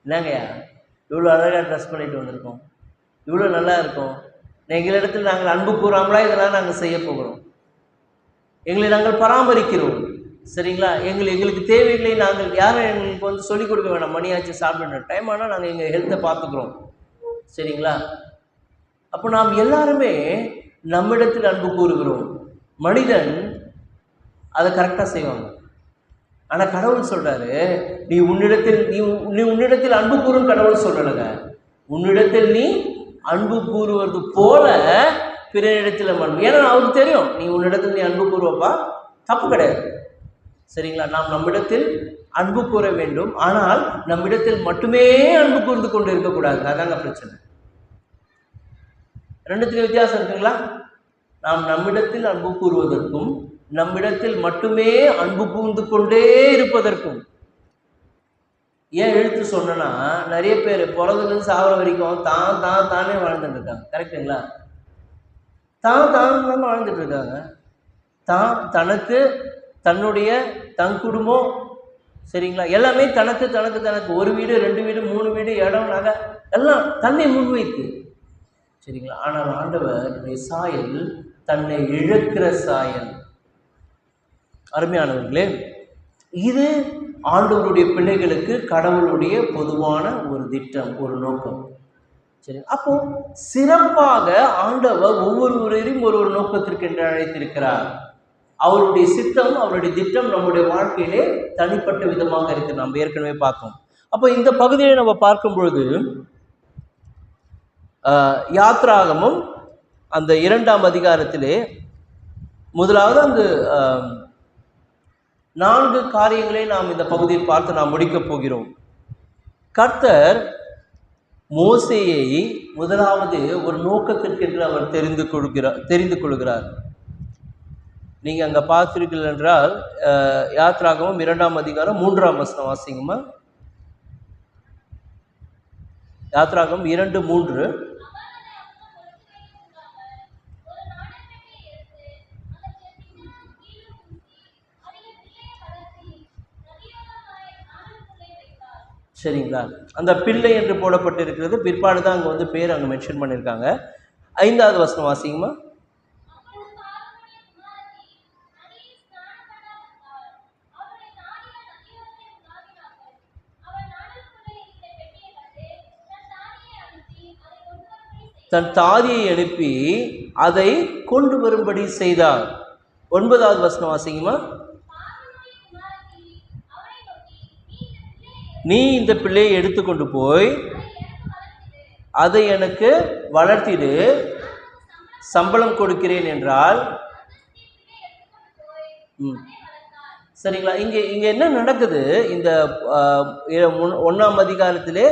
என்னங்கய்யா இவ்வளோ அழகாக ட்ரெஸ் பண்ணிட்டு வந்திருக்கோம், இவ்வளோ நல்லா இருக்கும், எங்களிடத்தில் நாங்கள் அன்பு கூறாமலா இதெல்லாம் நாங்கள் செய்ய போகிறோம்? எங்களை நாங்கள் பராமரிக்கிறோம், சரிங்களா? எங்களுக்கு தேவைகளை நாங்கள் யாரும் எங்களுக்கு சொல்லிக் கொடுக்க வேணாம். மணியாச்சு சாப்பிடணும், டைம் ஆனால் நாங்கள் எங்கள் ஹெல்த்தை பார்த்துக்கிறோம், சரிங்களா? அப்போ நாம் எல்லாருமே நம்மிடத்தில் அன்பு கூறுகிறோம். மனிதன் அதை கரெக்டாக செய்வாங்க. ஆனால் கடவுள் சொல்றாரு, நீ உன்னிடத்தில் அன்பு கூறும். கடவுள் சொல்லணுங்க, உன்னிடத்தில் நீ அன்பு கூறுவது போல பிறரிடத்தில் அன்பு. ஏன்னா அவருக்கு தெரியும் நீ உன்னிடத்தில் நீ அன்பு கூறுவப்பா, தப்பு கிடையாது, சரிங்களா? நாம் நம்மிடத்தில் அன்பு கூற வேண்டும், ஆனால் நம்மிடத்தில் மட்டுமே அன்பு கூர்ந்து கொண்டு இருக்கக்கூடாது. அதாங்க பிரச்சனை. ரெண்டுத்துக்கு வித்தியாசம் இருக்குங்களா? நாம் நம்மிடத்தில் அன்பு கூறுவதற்கும் நம்மிடத்தில் மட்டுமே அன்பு கூர்ந்து கொண்டே இருப்பதற்கும். ஏன் இழுத்து சொன்னேன்னா, நிறைய பேர் பிறந்ததுலேருந்து சாகிற வரைக்கும் தானே வாழ்ந்துட்டு இருக்காங்க. கரெக்டுங்களா? தான் வாழ்ந்துட்டு இருக்காங்க. தனக்கு, தன்னுடைய, தன் குடும்பம், சரிங்களா, எல்லாமே தனக்கு ஒரு வீடு, 2 வீடு, 3 வீடு, இடம், நகை எல்லாம் தன்னை முன்வைத்து, சரிங்களா. ஆனால் ஆண்டவருடைய சாயல் தன்னை இழக்கிற சாயல். அருமையானவர்களே, இது ஆண்டவருடைய பிள்ளைகளுக்கு கடவுளுடைய பொதுவான ஒரு திட்டம், ஒரு நோக்கம். சரி, அப்போ சிறப்பாக ஆண்டவர் ஒவ்வொருவரையும் ஒரு நோக்கத்திற்கு என்று அழைத்திருக்கிறார். அவருடைய சித்தம், அவருடைய திட்டம் நம்முடைய வாழ்க்கையிலே தனிப்பட்ட விதமாக இருக்கு. நம்ம ஏற்கனவே பார்த்தோம். அப்போ இந்த பகுதியை நம்ம பார்க்கும் பொழுது யாத்ராகமும் அந்த 2ஆம் அதிகாரத்திலே முதலாவது அந்த 4 காரியங்களை நாம் இந்த பகுதியில் பார்த்து நாம் முடிக்கப் போகிறோம். கர்த்தர் மோசேயை முதலாவது ஒரு நோக்கத்திற்கென்று அவர் தெரிந்து கொள்கிறார். நீங்கள் அங்கே பார்த்துருக்கீர்கள் என்றால் யாத்ராகமும் 2ஆம் அதிகாரம் 3ஆம் வசனம் வாசிங்கம்மா. யாத்ராகம் 2:3. சரிங்களா? அந்த பிள்ளை என்று போடப்பட்டிருக்கிறது பிற்பாடு தான் அங்கே வந்து பேர் அங்கே மென்ஷன் பண்ணியிருக்காங்க. 5வது வசனம் வாசிங்கம்மா. தன் தாதியை அனுப்பி அதை கொண்டு வரும்படி செய்தார். 9வது வசனம் வாசிங்கம்மா. நீ இந்த பிள்ளையை எடுத்துக்கொண்டு போய் அதை எனக்கு வளர்த்திடு, சம்பளம் கொடுக்கிறேன் என்றால். சரிங்களா? இங்கே என்ன நடக்குது? இந்த 1ஆம் அதிகாரத்திலே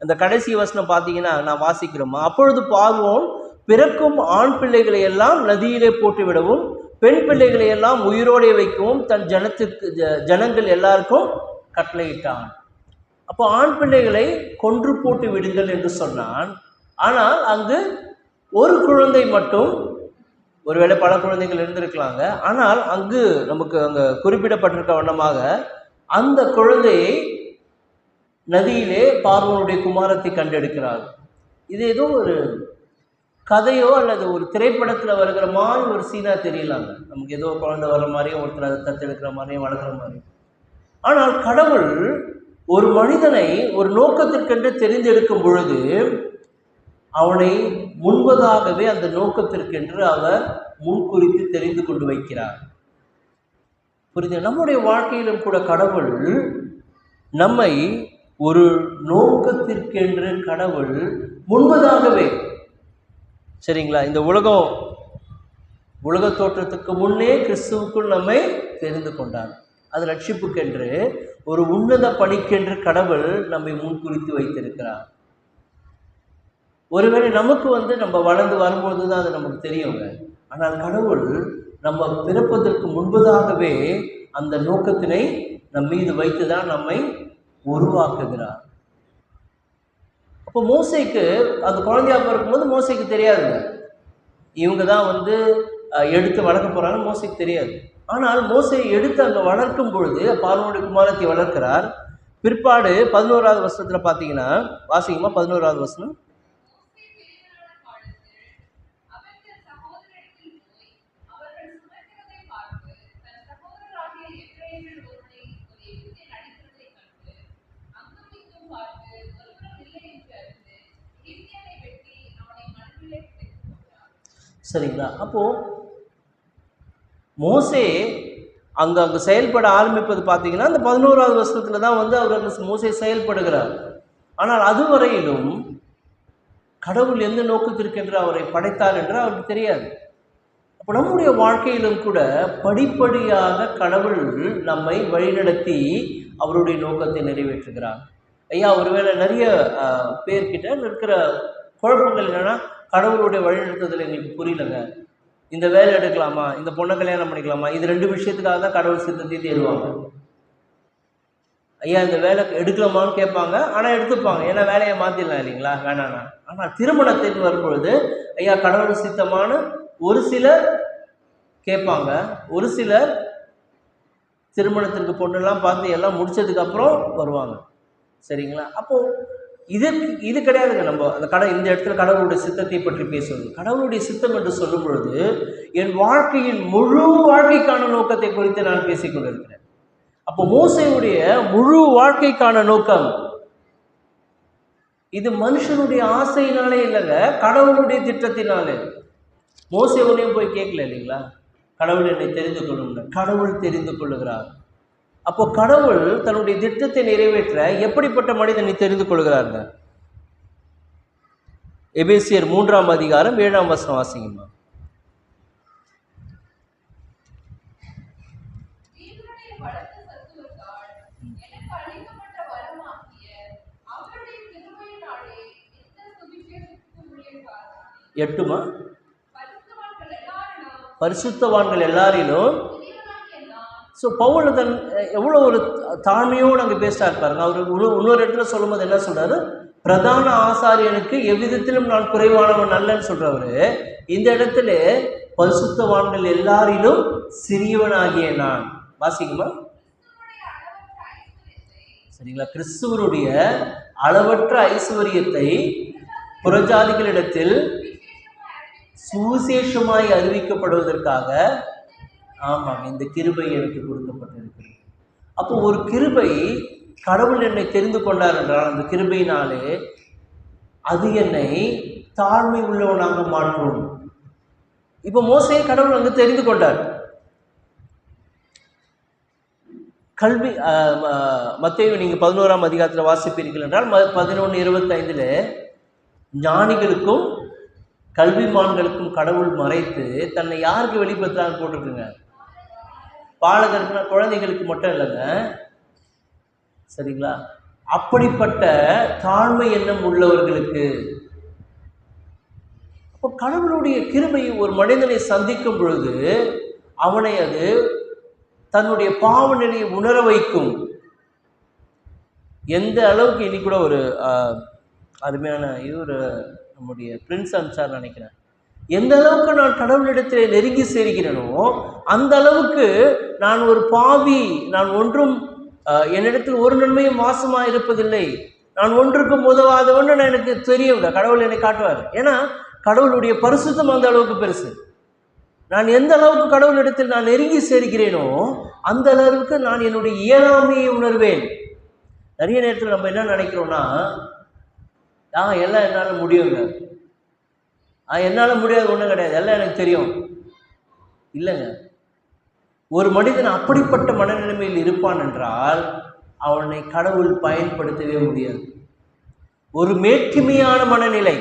அந்த கடைசி வசனம் பார்த்தீங்கன்னா நான் வாசிக்கிறோமா, அப்பொழுது பார்வோன் பிறக்கும் ஆண் பிள்ளைகளை எல்லாம் நதியிலே போட்டு விடவும், பெண் பிள்ளைகளை எல்லாம் உயிரோடே வைக்கவும் தன் ஜனங்கள் எல்லாருக்கும் கட்டளையிட்டான். அப்போ ஆண் பிள்ளைகளை கொன்று போட்டு விடுங்கள் என்று சொன்னான். ஆனால் அங்கு ஒரு குழந்தை மட்டும், ஒருவேளை பல குழந்தைகள் இருந்திருக்கலாங்க, ஆனால் அங்கு நமக்கு அங்கே குறிப்பிடப்பட்டிருக்க வண்ணமாக அந்த குழந்தையை நதியிலே பார்வோனுடைய குமாரத்தை கண்டெடுக்கிறார். இது ஏதோ ஒரு கதையோ அல்லது ஒரு திரைப்படத்தில் வருகிற மாதிரி ஒரு சீனாக தெரியலாங்க. நமக்கு ஏதோ குழந்தை வர்ற மாதிரியும் ஒருத்தர் அதை தத்தெடுக்கிற மாதிரியும் வளர்க்குற மாதிரியும். ஆனால் கடவுள் ஒரு மனிதனை ஒரு நோக்கத்திற்கென்று தெரிந்தெடுக்கும் பொழுது அவனை முன்பதாகவே அந்த நோக்கத்திற்கென்று அவர் முன்குறித்து தெரிந்து கொண்டு வைக்கிறார். புரியுது? நம்முடைய வாழ்க்கையிலும் கூட கடவுள் நம்மை ஒரு நோக்கத்திற்கென்று கடவுள் முன்பதாகவே, சரிங்களா, இந்த உலக தோற்றத்துக்கு முன்னே கிறிஸ்துவுக்குள் நம்மை தெரிந்து கொண்டார். அது ரட்சிப்புக்கென்று, ஒரு உன்னத பணிக்கென்று கடவுள் நம்மை முன்குறித்து வைத்திருக்கிறார். ஒருவேளை நமக்கு நம்ம வளர்ந்து வரும்போது தான் அது நமக்கு தெரியுங்க. ஆனால் கடவுள் நம்ம பிறப்பதற்கு முன்பதாகவே அந்த நோக்கத்தினை நம் மீது வைத்து தான் நம்மை உருவாக்குகிறார். அப்போ மோசேக்கு அந்த குழந்தையாக இருக்கும்போது மோசேக்கு தெரியாதுங்க, இவங்க தான் எடுத்து வளர்க்க போகிறாங்க, மோசேக்கு தெரியாது. ஆனால் மோசேயை எடுத்து அங்கே வளர்க்கும் பொழுது பார்வோனுடைய குமாரத்தை வளர்க்கிறார். பிற்பாடு 11வது வசனத்தில் பார்த்தீங்கன்னா வாசிங்கம்மா. 11வது வசனம். சரிங்களா? அப்போது மோசே அங்கே செயல்பட ஆரம்பிப்பது பார்த்தீங்கன்னா அந்த 11வது வசனத்தில் தான் அவர் மோசே செயல்படுகிறார். ஆனால் அதுவரையிலும் கடவுள் எந்த நோக்கத்திற்கென்று அவரை படைத்தார் என்று அவருக்கு தெரியாது. அப்போ நம்முடைய வாழ்க்கையிலும் கூட படிப்படியாக கடவுள் நம்மை வழிநடத்தி அவருடைய நோக்கத்தை நிறைவேற்றுகிறார். ஐயா, ஒருவேளை நிறைய பேர்கிட்ட இருக்கிற குழப்பங்கள் என்னென்னா, கடவுளுடைய வழிநடத்துதல் எங்களுக்கு புரியலைங்க, இந்த வேலை எடுக்கலாமா, இந்த பொண்ணை கல்யாணம் பண்ணிக்கலாமா, இது 2 விஷயத்துக்காக தான் கடவுள் சித்தத்தை தேடுவாங்க. ஐயா இந்த வேலை எடுக்கலாமான்னு கேட்பாங்க. ஆனால் எடுத்துப்பாங்க, ஏன்னா வேலையை மாற்றிடலாம் இல்லைங்களா, வேணாண்ணா. ஆனால் திருமணத்திற்கு வரும்பொழுது ஐயா கடவுள் சித்தமான ஒரு சிலர் கேட்பாங்க, ஒரு சிலர் திருமணத்திற்கு பொண்ணெல்லாம் பார்த்து எல்லாம் முடிச்சதுக்கப்புறம் வருவாங்க. சரிங்களா? அப்போது இது கிடையாதுங்க. நம்ம அந்த இந்த இடத்துல கடவுளுடைய சித்தத்தை பற்றி பேசுவது. கடவுளுடைய சித்தம் என்று சொல்லும் பொழுது என் வாழ்க்கையின் முழு வாழ்க்கைக்கான நோக்கத்தை குறித்து நான் பேசிக்கொண்டிருக்கிறேன். அப்போ மோசேயுடைய முழு வாழ்க்கைக்கான நோக்கம் இது மனுஷனுடைய ஆசையினாலே இல்லைங்க, கடவுளுடைய திட்டத்தினாலே. மோசே ஒன்றையும் போய் கேட்கல இல்லைங்களா, கடவுள் என்னை தெரிந்து கொள்ளுங்க, கடவுள் தெரிந்து கொள்ளுகிறார். அப்போ கடவுள் தன்னுடைய திட்டத்தை நிறைவேற்ற எப்படிப்பட்ட மனிதனை தெரிந்து கொள்கிறாருங்க? எபேசியர் 3ஆம் அதிகாரம் 7ஆம் வசனம் வாசிங்கம்மா. எட்டுமா? பரிசுத்தவான்கள் எல்லாரிலும். ஸோ பவுல் தன் எவ்வளோ ஒரு தாழ்மையோடு அங்கே பேசுகிறார் பாருங்க. அவர் இன்னொரு இடத்துல சொல்லும்போது என்ன சொல்கிறாரு, பிரதான ஆசாரியனுக்கு எவ்விதத்திலும் நான் குறைவானவன் அல்லன்னு சொல்கிறவர். இந்த இடத்துல பரிசுத்தவான்கள் எல்லாரிலும் சிறியவனாகிய நான். வாசிக்குமா? சரிங்களா? கிறிஸ்துவனுடைய அளவற்ற ஐஸ்வர்யத்தை புறஜாதிகளிடத்தில் சுவிசேஷமாய் அறிவிக்கப்படுவதற்காக ஆமாம் இந்த கிருபை எனக்கு கொடுக்கப்பட்டிருக்கிறது. அப்போ ஒரு கிருபை, கடவுள் என்னை தெரிந்து கொண்டார் என்றால் அந்த கிருபையினாலே அது என்னை தாழ்மை உள்ளவனாக மாற்றும். இப்போ மோசே கடவுள் அங்கு தெரிந்து கொண்டார். கல்வி மத்தேயு நீங்கள் 11ஆம் அதிகாரத்தில் வாசிப்பீர்கள் என்றால் 11:25 ஞானிகளுக்கும் கல்விமான்களுக்கும் கடவுள் மறைத்து தன்னை யாருக்கு வெளிப்படுத்துறான்னு போட்டிருக்குங்க. பாலகருக்குன்னா குழந்தைகளுக்கு மட்டும் இல்லைங்க, சரிங்களா? அப்படிப்பட்ட தாழ்மை எண்ணம் உள்ளவர்களுக்கு. அப்போ கடவுளுடைய கிருபை ஒரு மனிதனை சந்திக்கும் பொழுது அவனை அது தன்னுடைய பாவ நிலையை உணர வைக்கும். எந்த அளவுக்கு இன்னைக்கு கூட ஒரு அருமையான ஒரு நம்முடைய பிரின்ஸ் அம்சார் நினைக்கிறேன், எந்த அளவுக்கு நான் கடவுளிடத்தில் நெருங்கி சேர்கிறேனோ அந்த அளவுக்கு நான் ஒரு பாவி, நான் ஒன்றும் என்னிடத்தில் ஒரு நன்மையும் மாசமாக இருப்பதில்லை, நான் ஒன்றுக்கும் உதவாதவன்னு எனக்கு தெரியும். கடவுள் என்னை காட்டுவார். ஏன்னா கடவுளுடைய பரிசுத்தம் அந்த அளவுக்கு பெருசு. நான் எந்த அளவுக்கு கடவுளிடத்தில் நான் நெருங்கி சேர்கிறேனோ அந்த அளவுக்கு நான் என்னுடைய இயலாமையை உணர்வேன். நிறைய நேரத்தில் நம்ம என்ன நினைக்கிறோம்னா, எல்லாம் என்னால் முடியுங்க, என்னால் முடியாது ஒன்றும் கிடையாது, எல்லாம் எனக்கு தெரியும். இல்லைங்க, ஒரு மனிதன் அப்படிப்பட்ட மனநிலைமையில் இருப்பான் என்றால் அவனை கடவுள் பயன்படுத்தவே முடியாது. ஒரு மேற்றுமையான மனநிலை,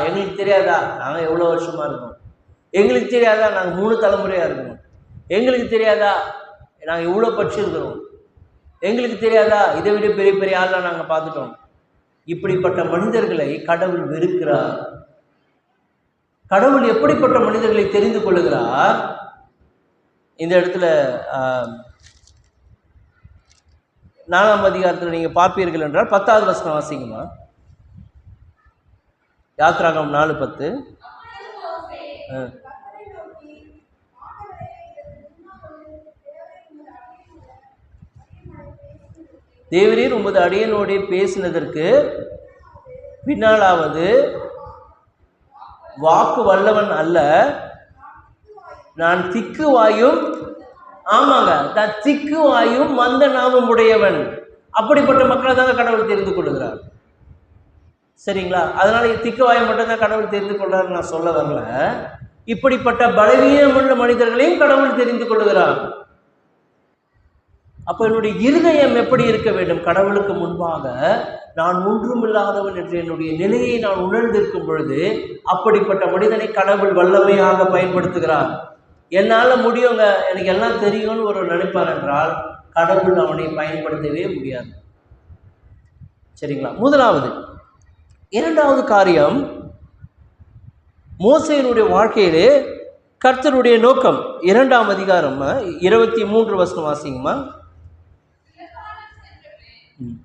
எங்களுக்கு தெரியாதா நாங்கள் எவ்வளோ வருஷமாக இருக்கோம், எங்களுக்கு தெரியாதா நாங்கள் 3 தலைமுறையாக இருக்கணும், எங்களுக்கு தெரியாதா நாங்கள் இவ்வளோ படிச்சிருக்கிறோம், எங்களுக்கு தெரியாதா இதை விட பெரிய பெரிய ஆள்லாம் நாங்கள் பார்த்துட்டோம். இப்படிப்பட்ட மனிதர்களை கடவுள் வெறுக்கிறார். கடவுள் எப்படிப்பட்ட மனிதர்களை தெரிந்து கொள்ளுகிறார்? இந்த இடத்துல 4ஆம் அதிகாரத்தில் நீங்கள் பார்ப்பீர்கள் என்றால் 10வது வசனம் வாசிங்கம்மா. யாத்ராகமம் 4:10. தேவரீர் உமது அடியனோடே பேசினதற்கு பின்னாலாவது வாக்கு வல்லவன் அல்ல, நான் திக்குவாயும், ஆமாங்க, நான் திக்குவாயும் மந்த நாமம் உடையவன். அப்படிப்பட்ட மக்களை தாங்க கடவுள் தெரிந்து கொள்ளுகிறார். சரிங்களா? அதனால திக்குவாயும் மட்டும்தான் கடவுள் தெரிந்து கொள்றாரு நான் சொல்ல வரல. இப்படிப்பட்ட பலவீனமுள்ள மனிதர்களையும் கடவுள் தெரிந்து கொள்ளுகிறார். அப்போ என்னுடைய இருதயம் எப்படி இருக்க வேண்டும்? கடவுளுக்கு முன்பாக நான் ஒன்றுமில்லாதவன் என்ற என்னுடைய நிலையை நான் உணர்ந்திருக்கும் பொழுது அப்படிப்பட்ட மனிதனை கடவுள் வல்லமையாக பயன்படுத்துகிறார். என்னால் முடியுங்க, எனக்கு எல்லாம் தெரியும்னு ஒரு நினைப்பார் என்றால் கடவுள் அவனை பயன்படுத்தவே முடியாது. சரிங்களா? முதலாவது. இரண்டாவது காரியம், மோசேயினுடைய வாழ்க்கையிலே கர்த்தருடைய நோக்கம். 2ஆம் அதிகாரம் 23 வசனம் வாசிங்கம்மா. ம்.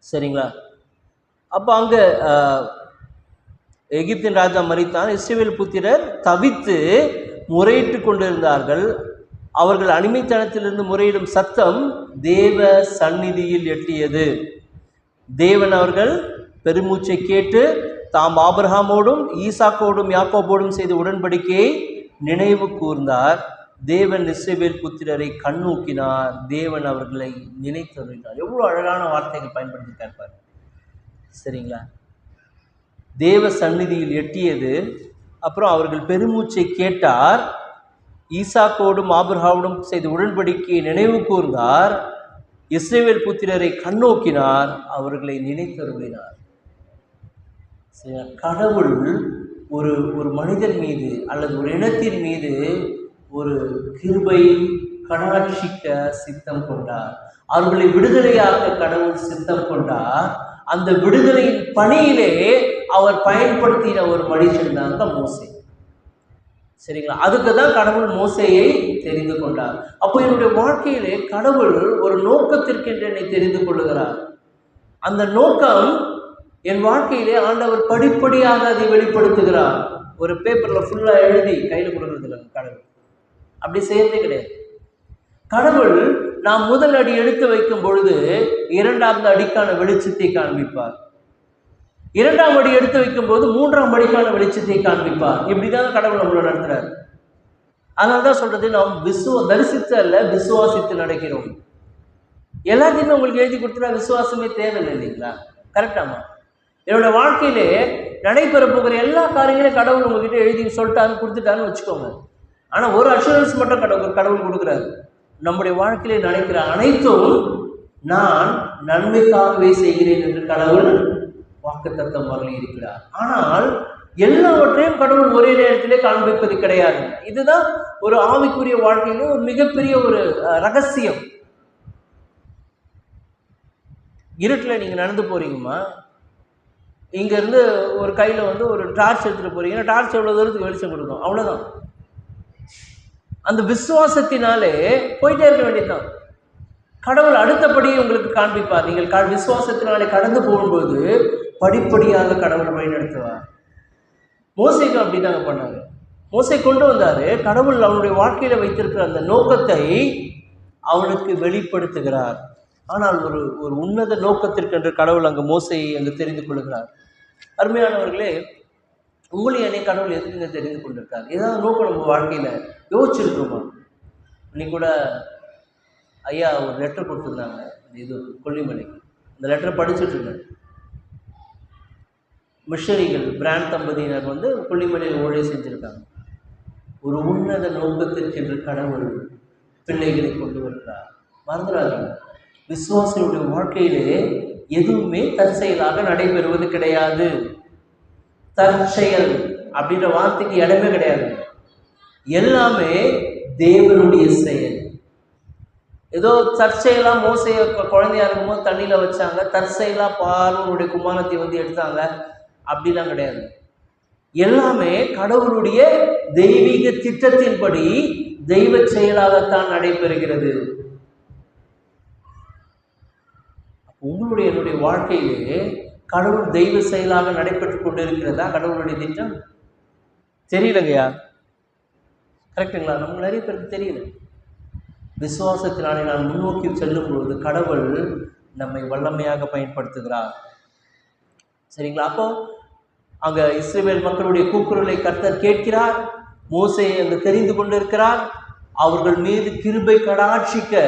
சரிங்களா? அப்போ அங்க எகிப்தின் ராஜா மரித்தான். இஸ்ரவேல் புத்திரர் தவித்து முறையிட்டு கொண்டிருந்தார்கள். அவர்கள் அடிமைத்தனத்திலிருந்து முறையிடும் சத்தம் தேவ சந்நிதியில் எட்டியது. தேவன் அவர்கள் பெருமூச்சை கேட்டு தாம் ஆபிரகாமோடும் ஈசாக்கோடும் யாக்கோபோடும் செய்த உடன்படிக்கையை நினைவு கூர்ந்தார். தேவன் இஸ்ரவேல் புத்திரரை கண்ணோக்கினார். தேவன் அவர்களை நினைத்தருளினார். எவ்வளவு அழகான வார்த்தைகள் பயன்படுத்தியிருக்கார். சரிங்களா? தேவ சந்நிதியில் எட்டியது. அப்புறம் அவர்கள் பெருமூச்சை கேட்டார். ஈசாக்கோடும் ஆபிரகாமோடும் செய்த உடன்படிக்கையை நினைவு கூர்ந்தார். இஸ்ரவேல் புத்திரரை கண்ணோக்கினார். அவர்களை நினைத்தருளினார். கடவுள் ஒரு ஒரு மனிதன் மீது அல்லது ஒரு இனத்தின் மீது ஒரு கிருபை கடாட்சிக்க சித்தம் கொண்டார். அவர்களை விடுதலையாக கடவுள் சித்தம் கொண்டார். அந்த விடுதலையின் பணியிலே அவர் பயன்படுத்தின ஒரு மனுஷன் தாங்க மோசே. சரிங்களா? அதுக்கு தான் கடவுள் மோசேயை தெரிந்து கொண்டார். அப்போ என்னுடைய வாழ்க்கையிலே கடவுள் ஒரு நோக்கத்திற்கென்று என்னை தெரிந்து கொள்ளுகிறார். அந்த நோக்கம் என் வாழ்க்கையிலே ஆண்டவர் படிப்படியாக அதை வெளிப்படுத்துகிறார். ஒரு பேப்பரில் ஃபுல்லாக எழுதி கையில் கொடுக்கறது இல்லை கடவுள். அப்படி செய்யறதே கிடையாது. கடவுள் நாம் முதல் அடி எடுத்து வைக்கும் பொழுது இரண்டாவது அடிக்கான வெளிச்சத்தை காண்பிப்பார். இரண்டாம் அடி எடுத்து வைக்கும் போது மூன்றாம் அடிக்கான வெளிச்சத்தை காண்பிப்பார். இப்படிதான் கடவுள் நம்மளை நடத்துறாரு. அதனால்தான் சொல்றது, நாம் தரிசித்து அல்ல விசுவாசித்து நடக்கிறோம். எல்லாத்தையுமே உங்களுக்கு எழுதி கொடுத்துட்டா விசுவாசமே தேவையில்லை இல்லைங்களா? கரெக்டாமா? என்னோட வாழ்க்கையிலே நடைபெற போகிற எல்லா காரியங்களையும் கடவுள் உங்ககிட்ட எழுதி சொல்லிட்டாரு, கொடுத்துட்டாருன்னு வச்சுக்கோங்க. ஆனா ஒரு அஷூரன்ஸ் மட்டும் கடவுள் கொடுக்குறாரு. நம்முடைய வாழ்க்கையிலே நடக்கிற அனைத்தும் நான் நன்மைக்காகவே செய்கிறேன் என்று கடவுள் வாக்குத்தத்தம் வரல இருக்கிறார். ஆனால் எல்லாவற்றையும் கடவுள் ஒரே நேரத்திலே காண்பிப்பது கிடையாது. இதுதான் ஒரு ஆவிக்குரிய வாழ்க்கையில ஒரு மிகப்பெரிய ஒரு ரகசியம். இருட்டில் நீங்க நடந்து போறீங்கம்மா, இங்க இருந்து ஒரு கையில ஒரு டார்ச் எடுத்துட்டு போறீங்கன்னா டார்ச் எவ்வளவு தூரத்துக்கு வெளிச்சம் கொடுக்கும், அவ்வளவுதான். அந்த விசுவாசத்தினாலே போயிட்டே இருக்க வேண்டியதுதான். கடவுள் அடுத்தபடி உங்களுக்கு காண்பிப்பார். நீங்கள் விசுவாசத்தினாலே கடந்து போகும்போது படிப்படியாக கடவுள் வழிநடத்துவார். மோசேக்கு அப்படிதாங்க பண்ணாரு. மோசே கொண்டு வந்தாரு. கடவுள் அவனுடைய வாழ்க்கையில வைத்திருக்கிற அந்த நோக்கத்தை அவனுக்கு வெளிப்படுத்துகிறார். ஆனால் ஒரு உன்னத நோக்கத்திற்கென்று கடவுள் அங்கு மோசையை அங்கு தெரிந்து கொள்கிறார். அருமையானவர்களே, உங்களையும் என்னை கடவுள் எதுக்குங்க தெரிந்து கொண்டிருக்கார்? ஏதாவது நோக்கம் நம்ம வாழ்க்கையில யோசிச்சிருக்கோமா? இன்னைக்கு கூட ஐயா ஒரு லெட்டர் கொடுத்துருந்தாங்க, இது கொல்லிமலைக்கு. அந்த லெட்டரை படிச்சுட்டு இருந்தேன். மிஷனரிகள் பிராண்ட் தம்பதியினர் கொல்லிமலையில் ஊழியம் செஞ்சிருக்காங்க. ஒரு உன்னத நோக்கத்திற்கென்று கடவுள் பிள்ளைகளை கொண்டு வருகிறார். மறந்துடாதீங்க, விசுவாசியுடைய வாழ்க்கையிலே எதுவுமே தற்செயலாக நடைபெறுவது கிடையாது. தற்செயல் அப்படின்ற வார்த்தைக்கு இடமே கிடையாது. எல்லாமே தேவனுடைய செயல். ஏதோ தற்செயலா மோசைய குழந்தையா இருக்கும்போது தண்ணியில வச்சாங்க, தற்செயலா பார்வனுடைய குமாரத்தை எடுத்தாங்க, அப்படிலாம் கிடையாது. எல்லாமே கடவுளுடைய தெய்வீக திட்டத்தின்படி தெய்வ செயலாகத்தான் நடைபெறுகிறது. உங்களுடைய என்னுடைய வாழ்க்கையிலே கடவுள் தெய்வ செயலாக நடைபெற்றுக் கொண்டிருக்கிறதா கடவுளுடைய திட்டம்? தெரியலங்கய்யா, கரெக்டுங்களா? நமக்கு நிறைய பேருக்கு தெரியல. விசுவாசத்தினாலே நான் முன்னோக்கி செல்லும் பொழுது கடவுள் நம்மை வல்லமையாக பயன்படுத்துகிறார். சரிங்களா? அப்போ அங்க இஸ்ரவேல் மக்களுடைய கூக்குரலை கர்த்தர் கேட்கிறார். மோசேயை அங்கு தெரிந்து கொண்டிருக்கிறார். அவர்கள் மீது கிருபை கடாட்சிக்க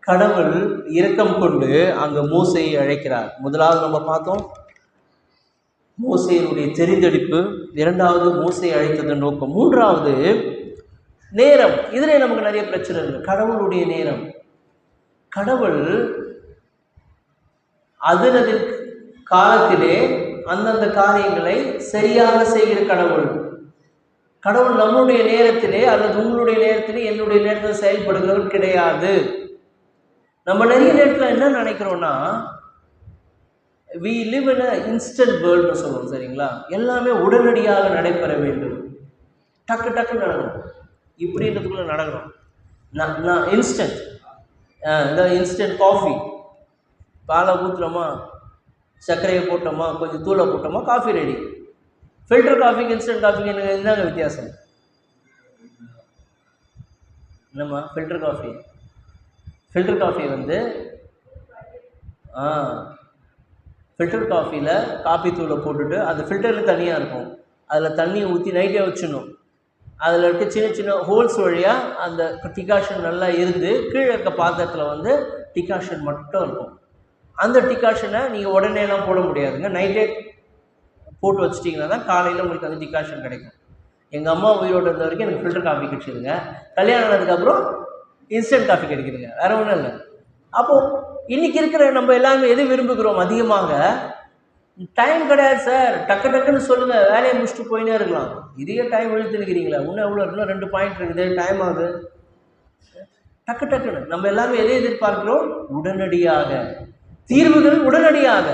கடவுள் இரக்கம் கொண்டு அங்க மோசேயை அழைக்கிறார். முதலாவது நம்ம பார்த்தோம் மோசேயினுடைய தெரிந்தெடுப்பு, இரண்டாவது மோசேயை அழைத்ததன் நோக்கம், மூன்றாவது நேரம். இதுல நமக்கு நிறைய பிரச்சனை இருக்கு. கடவுளுடைய நேரம். கடவுள் அதனது காலத்திலே அந்தந்த காரியங்களை சரியாக செய்கிற கடவுள். கடவுள் நம்முடைய நேரத்திலே அல்லது உங்களுடைய நேரத்திலே என்னுடைய நேரத்தில் செயல்படுகிறவர் கிடையாது. நம்ம நிறைய நேரத்தில் என்ன நினைக்கிறோம்னா, we live in a instant வேர்ல்டுன்னு சொல்லுவோம் சரிங்களா. எல்லாமே உடனடியாக நடைபெற வேண்டும், டக்கு டக்கு நடக்கணும், இப்படின்றதுக்குள்ளே நடக்கணும். நான் இன்ஸ்டன்ட் இந்த இன்ஸ்டன்ட் காஃபி, பாலை ஊற்றுறோமா, சர்க்கரையை போட்டோமா, கொஞ்சம் தூளை போட்டோமா, காஃபி ரெடி. ஃபில்டர் காஃபிக்கு இன்ஸ்டன்ட் காஃபிக்கு எனக்கு என்னங்க வித்தியாசம்? என்னம்மா ஃபில்டர் காஃபி வந்து ஃபில்டர் காஃபியில் காஃபி தூளை போட்டுட்டு அது ஃபில்டரில் தனியாக இருக்கும், அதில் தண்ணியை ஊற்றி நைட்டே வச்சிடணும். அதில் இருக்க சின்ன சின்ன ஹோல்ஸ் வழியாக அந்த டிகாஷன் நல்லா இருந்து கீழே இருக்க பாத்திரத்தில் வந்து டிகாஷன் மட்டும் இருக்கும். அந்த டிகாஷனை நீங்கள் உடனேலாம் போட முடியாதுங்க, நைட்டே போட்டு வச்சிட்டிங்கன்னா தான் காலையில் உங்களுக்கு அந்த டிகாஷன் கிடைக்கும். எங்கள் அம்மா உயிரோடு இருந்த வரைக்கும் எனக்கு ஃபில்டர் காஃபி கிடைச்சிதுங்க, கல்யாணம் ஆனதுக்கப்புறம் இன்ஸ்டன்ட் காஃபி கிடைக்குதுங்க, வேறு ஒன்றும் இல்லை. அப்போது இன்றைக்கி இருக்கிற நம்ம எல்லாமே எது விரும்புகிறோம் அதிகமாக? டைம் கிடையாது சார், டக்கு டக்குன்னு சொல்லுங்கள், வேலையை முடிச்சுட்டு போயினே இருக்கலாம். இதையே டைம் இழுத்து நிற்கிறீங்களா, இன்னும் எவ்வளோ இன்னும் 2 பாயிண்ட் இருக்குது, டைம் ஆகுது, டக்கு டக்குன்னு. நம்ம எல்லாமே எதை எதிர்பார்க்கிறோம்? உடனடியாக, தீர்வுகள் உடனடியாக.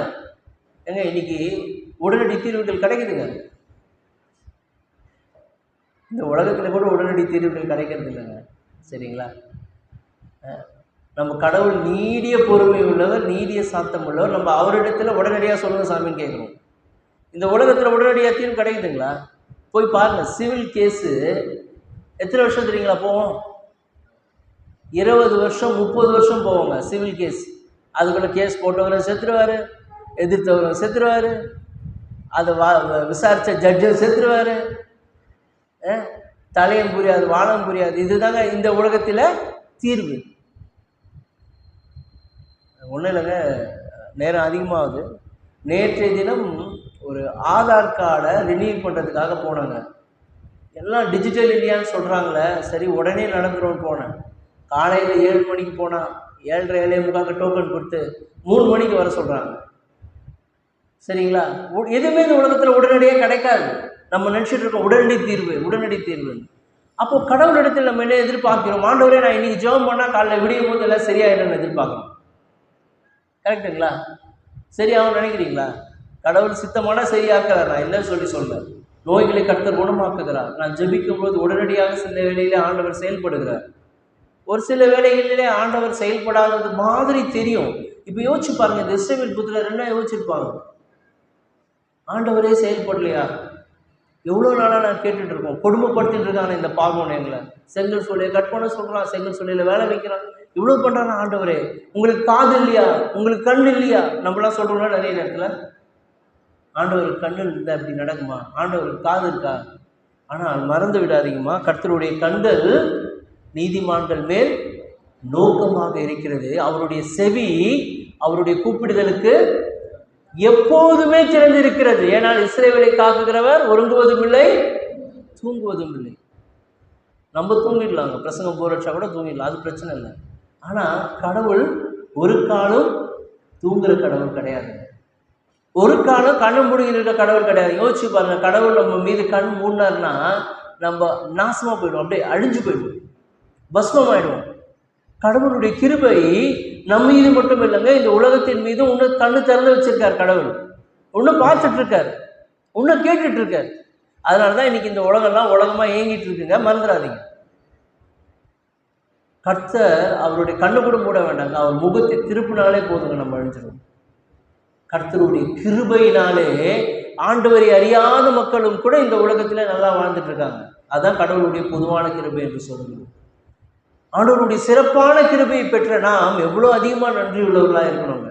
ஏங்க இன்னைக்கு உடனடி தீர்வுகள் கிடைக்குதுங்க, இந்த உலகத்தில் கூட உடனடி தீர்வுகள் கிடைக்கிறது இல்லைங்க சரிங்களா. நம்ம கடவுள் நீடிய பொறுமை உள்ளவர், நீடிய சாத்தம் உள்ளவர். நம்ம அவரிடத்தில் உடனடியாக சொல்லுங்கள் சாமின்னு கேட்குறோம். இந்த உலகத்தில் உடனடியாக தீர்வு கிடைக்குதுங்களா? போய் பாருங்கள், சிவில் கேஸு எத்தனை வருஷம் தெரியுங்களா போவோம்? 20 வருஷம் 30 வருஷம் போவோங்க சிவில் கேஸ். அதுக்குள்ளே கேஸ் போட்டவரை செத்துருவார், எதிர்த்தவரை செத்துருவார், அதை விசாரித்த ஜட்ஜை செத்துருவார், தலையும் புரியாது வானம் புரியாது. இதுதாங்க இந்த உலகத்தில் தீர்வு. ஒன்றும் இல்லைங்க, நேரம் அதிகமாகுது. நேற்றைய தினம் ஒரு ஆதார் கார்டை ரினியூ பண்ணுறதுக்காக போனாங்க. எல்லாம் டிஜிட்டல் இந்தியான்னு சொல்கிறாங்களே, சரி உடனே நடந்துரும்னு போனேன். காலையில் 7 மணிக்கு போனால் 7:30 7:45 டோக்கன் கொடுத்து 3 மணிக்கு வர சொல்கிறாங்க சரிங்களா. எதுவுமே இந்த உலகத்தில் உடனடியாக கிடைக்காது. நம்ம நினச்சிட்டு இருக்கோம் உடனடி தீர்வு. அப்போது கடவுளிடத்தில் நம்ம என்ன எதிர்பார்க்கிறோம்? ஆண்டவரே நான் இன்றைக்கி ஜெபம் பண்ணால் காலையில் விடியும் போது எல்லாம் சரியாயிடும்னு எதிர்பார்க்குறோம். கரெக்டுங்களா? சரியாகும் நினைக்கிறீங்களா? கடவுள் சித்தமான சரியாக்குறார், நான் இல்லைன்னு சொல்ல. நோய்களை கர்த்தர் குணமாக்குகிறார். நான் ஜெபிக்கும் போது உடனடியாக சில வேளையிலே ஆண்டவர் செயல்படுகிறார், ஒரு சில வேளைகளிலே ஆண்டவர் செயல்படாதது மாதிரி தெரியும். இப்போ யோசிச்சு பாருங்க, இந்த இஸ்ரவேல் புத்திரர் என்ன யோசிச்சிருப்பாங்க? ஆண்டவரே செயல்படலையா? எவ்வளோ நாளாக நான் கேட்டுட்டு இருக்கோம். கொடுமைப்படுத்திட்டு இருக்காங்க இந்த பார்வோனேங்களை. செங்கல் சூளையை கட் பண்ண சொல்கிறான், செங்கல் சூளையில் வேலை வைக்கிறான், இவ்வளோ பண்ணுறாங்க. ஆண்டவரே உங்களுக்கு காது இல்லையா, உங்களுக்கு கண் இல்லையா? நம்மளாம் சொல்கிறோம்னா நிறைய நேரத்தில் ஆண்டவருக்கு கண்ணு இருந்தால் அப்படி நடக்குமா? ஆண்டவருக்கு காது இருக்கா? ஆனால் மறந்து விடாதீங்கம்மா, கர்த்தருடைய கண்கள் நீதிமான்கள் மேல் நோக்கமாக இருக்கிறது. அவருடைய செவி அவருடைய கூப்பிடுதலுக்கு எப்போதுமே திறந்திருக்கிறது. ஏனால் இஸ்ரவேலை காக்குகிறவர் ஒருங்குவதும் இல்லை தூங்குவதும் இல்லை. நம்ம தூங்கிடலாங்க, பிரசங்கம் போரட்சா கூட தூங்கிடலாம், அது பிரச்சனை இல்லை. ஆனால் கடவுள் ஒரு காலம் தூங்குற கடவுள் கிடையாது, ஒரு காலம் கண்ணு மூடிக்கிட்டு இருக்க கடவுள் கிடையாது. யோசிச்சு பாருங்க, கடவுள் நம்ம மீது கண் மூடினார்னா நம்ம நாசமாக போயிடுவோம், அப்படியே அழிஞ்சு போயிடுவோம், பஸ்மம் ஆயிடுவோம். கடவுளுடைய கிருபை நம்ம மீது மட்டும் இல்லைங்க, இந்த உலகத்தின் மீது இன்னும் கண்ணு திறந்து வச்சிருக்கார் கடவுள். இன்னும் பார்த்துட்டு இருக்காரு, இன்னும் கேட்டுட்டு இருக்காரு. அதனால தான் இன்னைக்கு இந்த உலகம்லாம் உலகமாக இயங்கிட்டு இருக்குங்க, மறந்துடாதீங்க. கர்த்தர் அவருடைய கண்ணு கூட மூட வேண்டாங்க, அவர் முகத்தை திருப்பினாலே போதுங்க, நம்ம அழிஞ்சிடும். கர்த்தருடைய கிருபையினாலே ஆண்டவரை அறியாத மக்களும் கூட இந்த உலகத்தில் நல்லா வாழ்ந்துட்டு இருக்காங்க. அதுதான் கடவுளுடைய பொதுவான கிருபை என்று சொல்லுங்கள். ஆண்டவருடைய சிறப்பான கிருபையை பெற்ற நாம் எவ்வளோ அதிகமாக நன்றி உள்ளவர்களாக இருக்கணுங்க.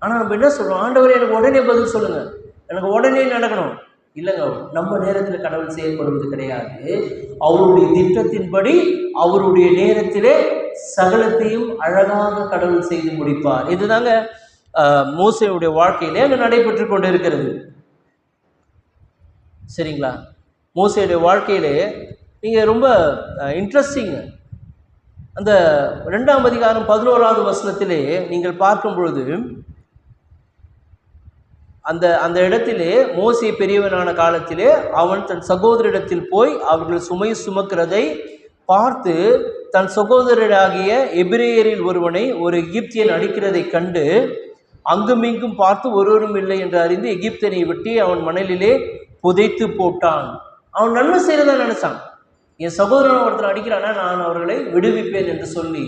ஆனால் நம்ம என்ன சொல்கிறோம்? ஆண்டவரே எனக்கு உடனே பதில் சொல்லுங்கள், எனக்கு உடனே நடக்கணும். இல்லைங்க, நம்ம நேரத்தில் கடவுள் செயல்படுவது கிடையாது. அவருடைய திட்டத்தின்படி அவருடைய நேரத்திலே சகலத்தையும் அழகாக கடவுள் செய்து முடிப்பார். இதுதாங்க மோசேயுடைய வாழ்க்கையிலே அங்கே நடைபெற்று கொண்டு இருக்கிறது. சரிங்களா? மோசேயுடைய வாழ்க்கையிலே நீங்கள் ரொம்ப இன்ட்ரெஸ்டிங், அந்த 2ஆம் அதிகாரம் 11வது வசனத்திலே நீங்கள் பார்க்கும் பொழுது அந்த இடத்திலே மோசே பெரியவனான காலத்திலே அவன் தன் சகோதரிடத்தில் போய் அவர்கள் சுமை சுமக்கிறதை பார்த்து தன் சகோதரராகிய எபிரேயரில் ஒருவனை ஒரு எகிப்தியன் அடிக்கிறதை கண்டு அங்குமிங்கும் பார்த்து ஒருவரும் இல்லை என்று அறிந்து எகிப்தனை வெட்டி அவன் மணலிலே புதைத்து போட்டான். அவன் நன்மை செய்யறதா நினைச்சான். என் சகோதரன் ஒருத்தர் அடிக்கிறானா, நான் அவர்களை விடுவிப்பேன் என்று சொல்லி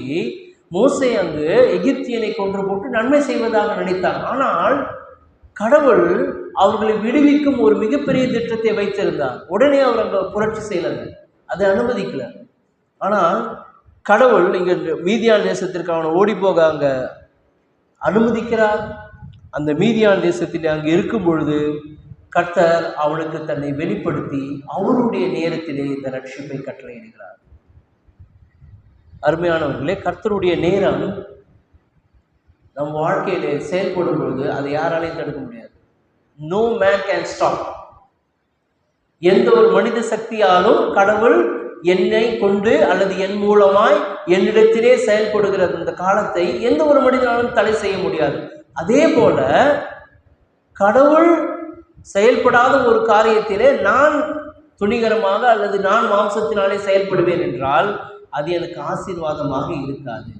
மோசே அங்கு எகிப்தியனை கொன்று போட்டு நன்மை செய்வதாக நினைத்தான். ஆனால் கடவுள் அவர்களை விடுவிக்கும் ஒரு மிகப்பெரிய திட்டத்தை வைத்திருந்தார். உடனே அவர் அங்கே புரட்சி செய்யலை, அதை அனுமதிக்கல. ஆனால் கடவுள் இங்கே மீதியான் தேசத்திற்கு அவனை ஓடி போக அங்கே அனுமதிக்கிறார். அந்த மீதியான் தேசத்தில் அங்கே இருக்கும் பொழுது கர்த்தர் அவனுக்கு தன்னை வெளிப்படுத்தி அவருடைய நேரத்திலே இந்த ரட்சிப்பை கட்டளையிடுகிறார். அருமையானவர்களே, கர்த்தருடைய நேரம் நம் வாழ்க்கையிலே செயல்படும் பொழுது அதை யாராலையும் தடுக்க முடியாது. No man can stop. எந்த ஒரு மனித சக்தியாலும் கடவுள் என்னை கொண்டு அல்லது என் மூலமாய் என்னிடத்திலே செயல்படுகிற இந்த காலத்தை எந்த ஒரு மனிதனாலும் தடை செய்ய முடியாது. அதே போல கடவுள் செயல்படாத ஒரு காரியத்திலே நான் துணிகரமாக அல்லது நான் மாம்சத்தினாலே செயல்படுவேன் என்றால் அது எனக்கு ஆசீர்வாதமாக இருக்காது.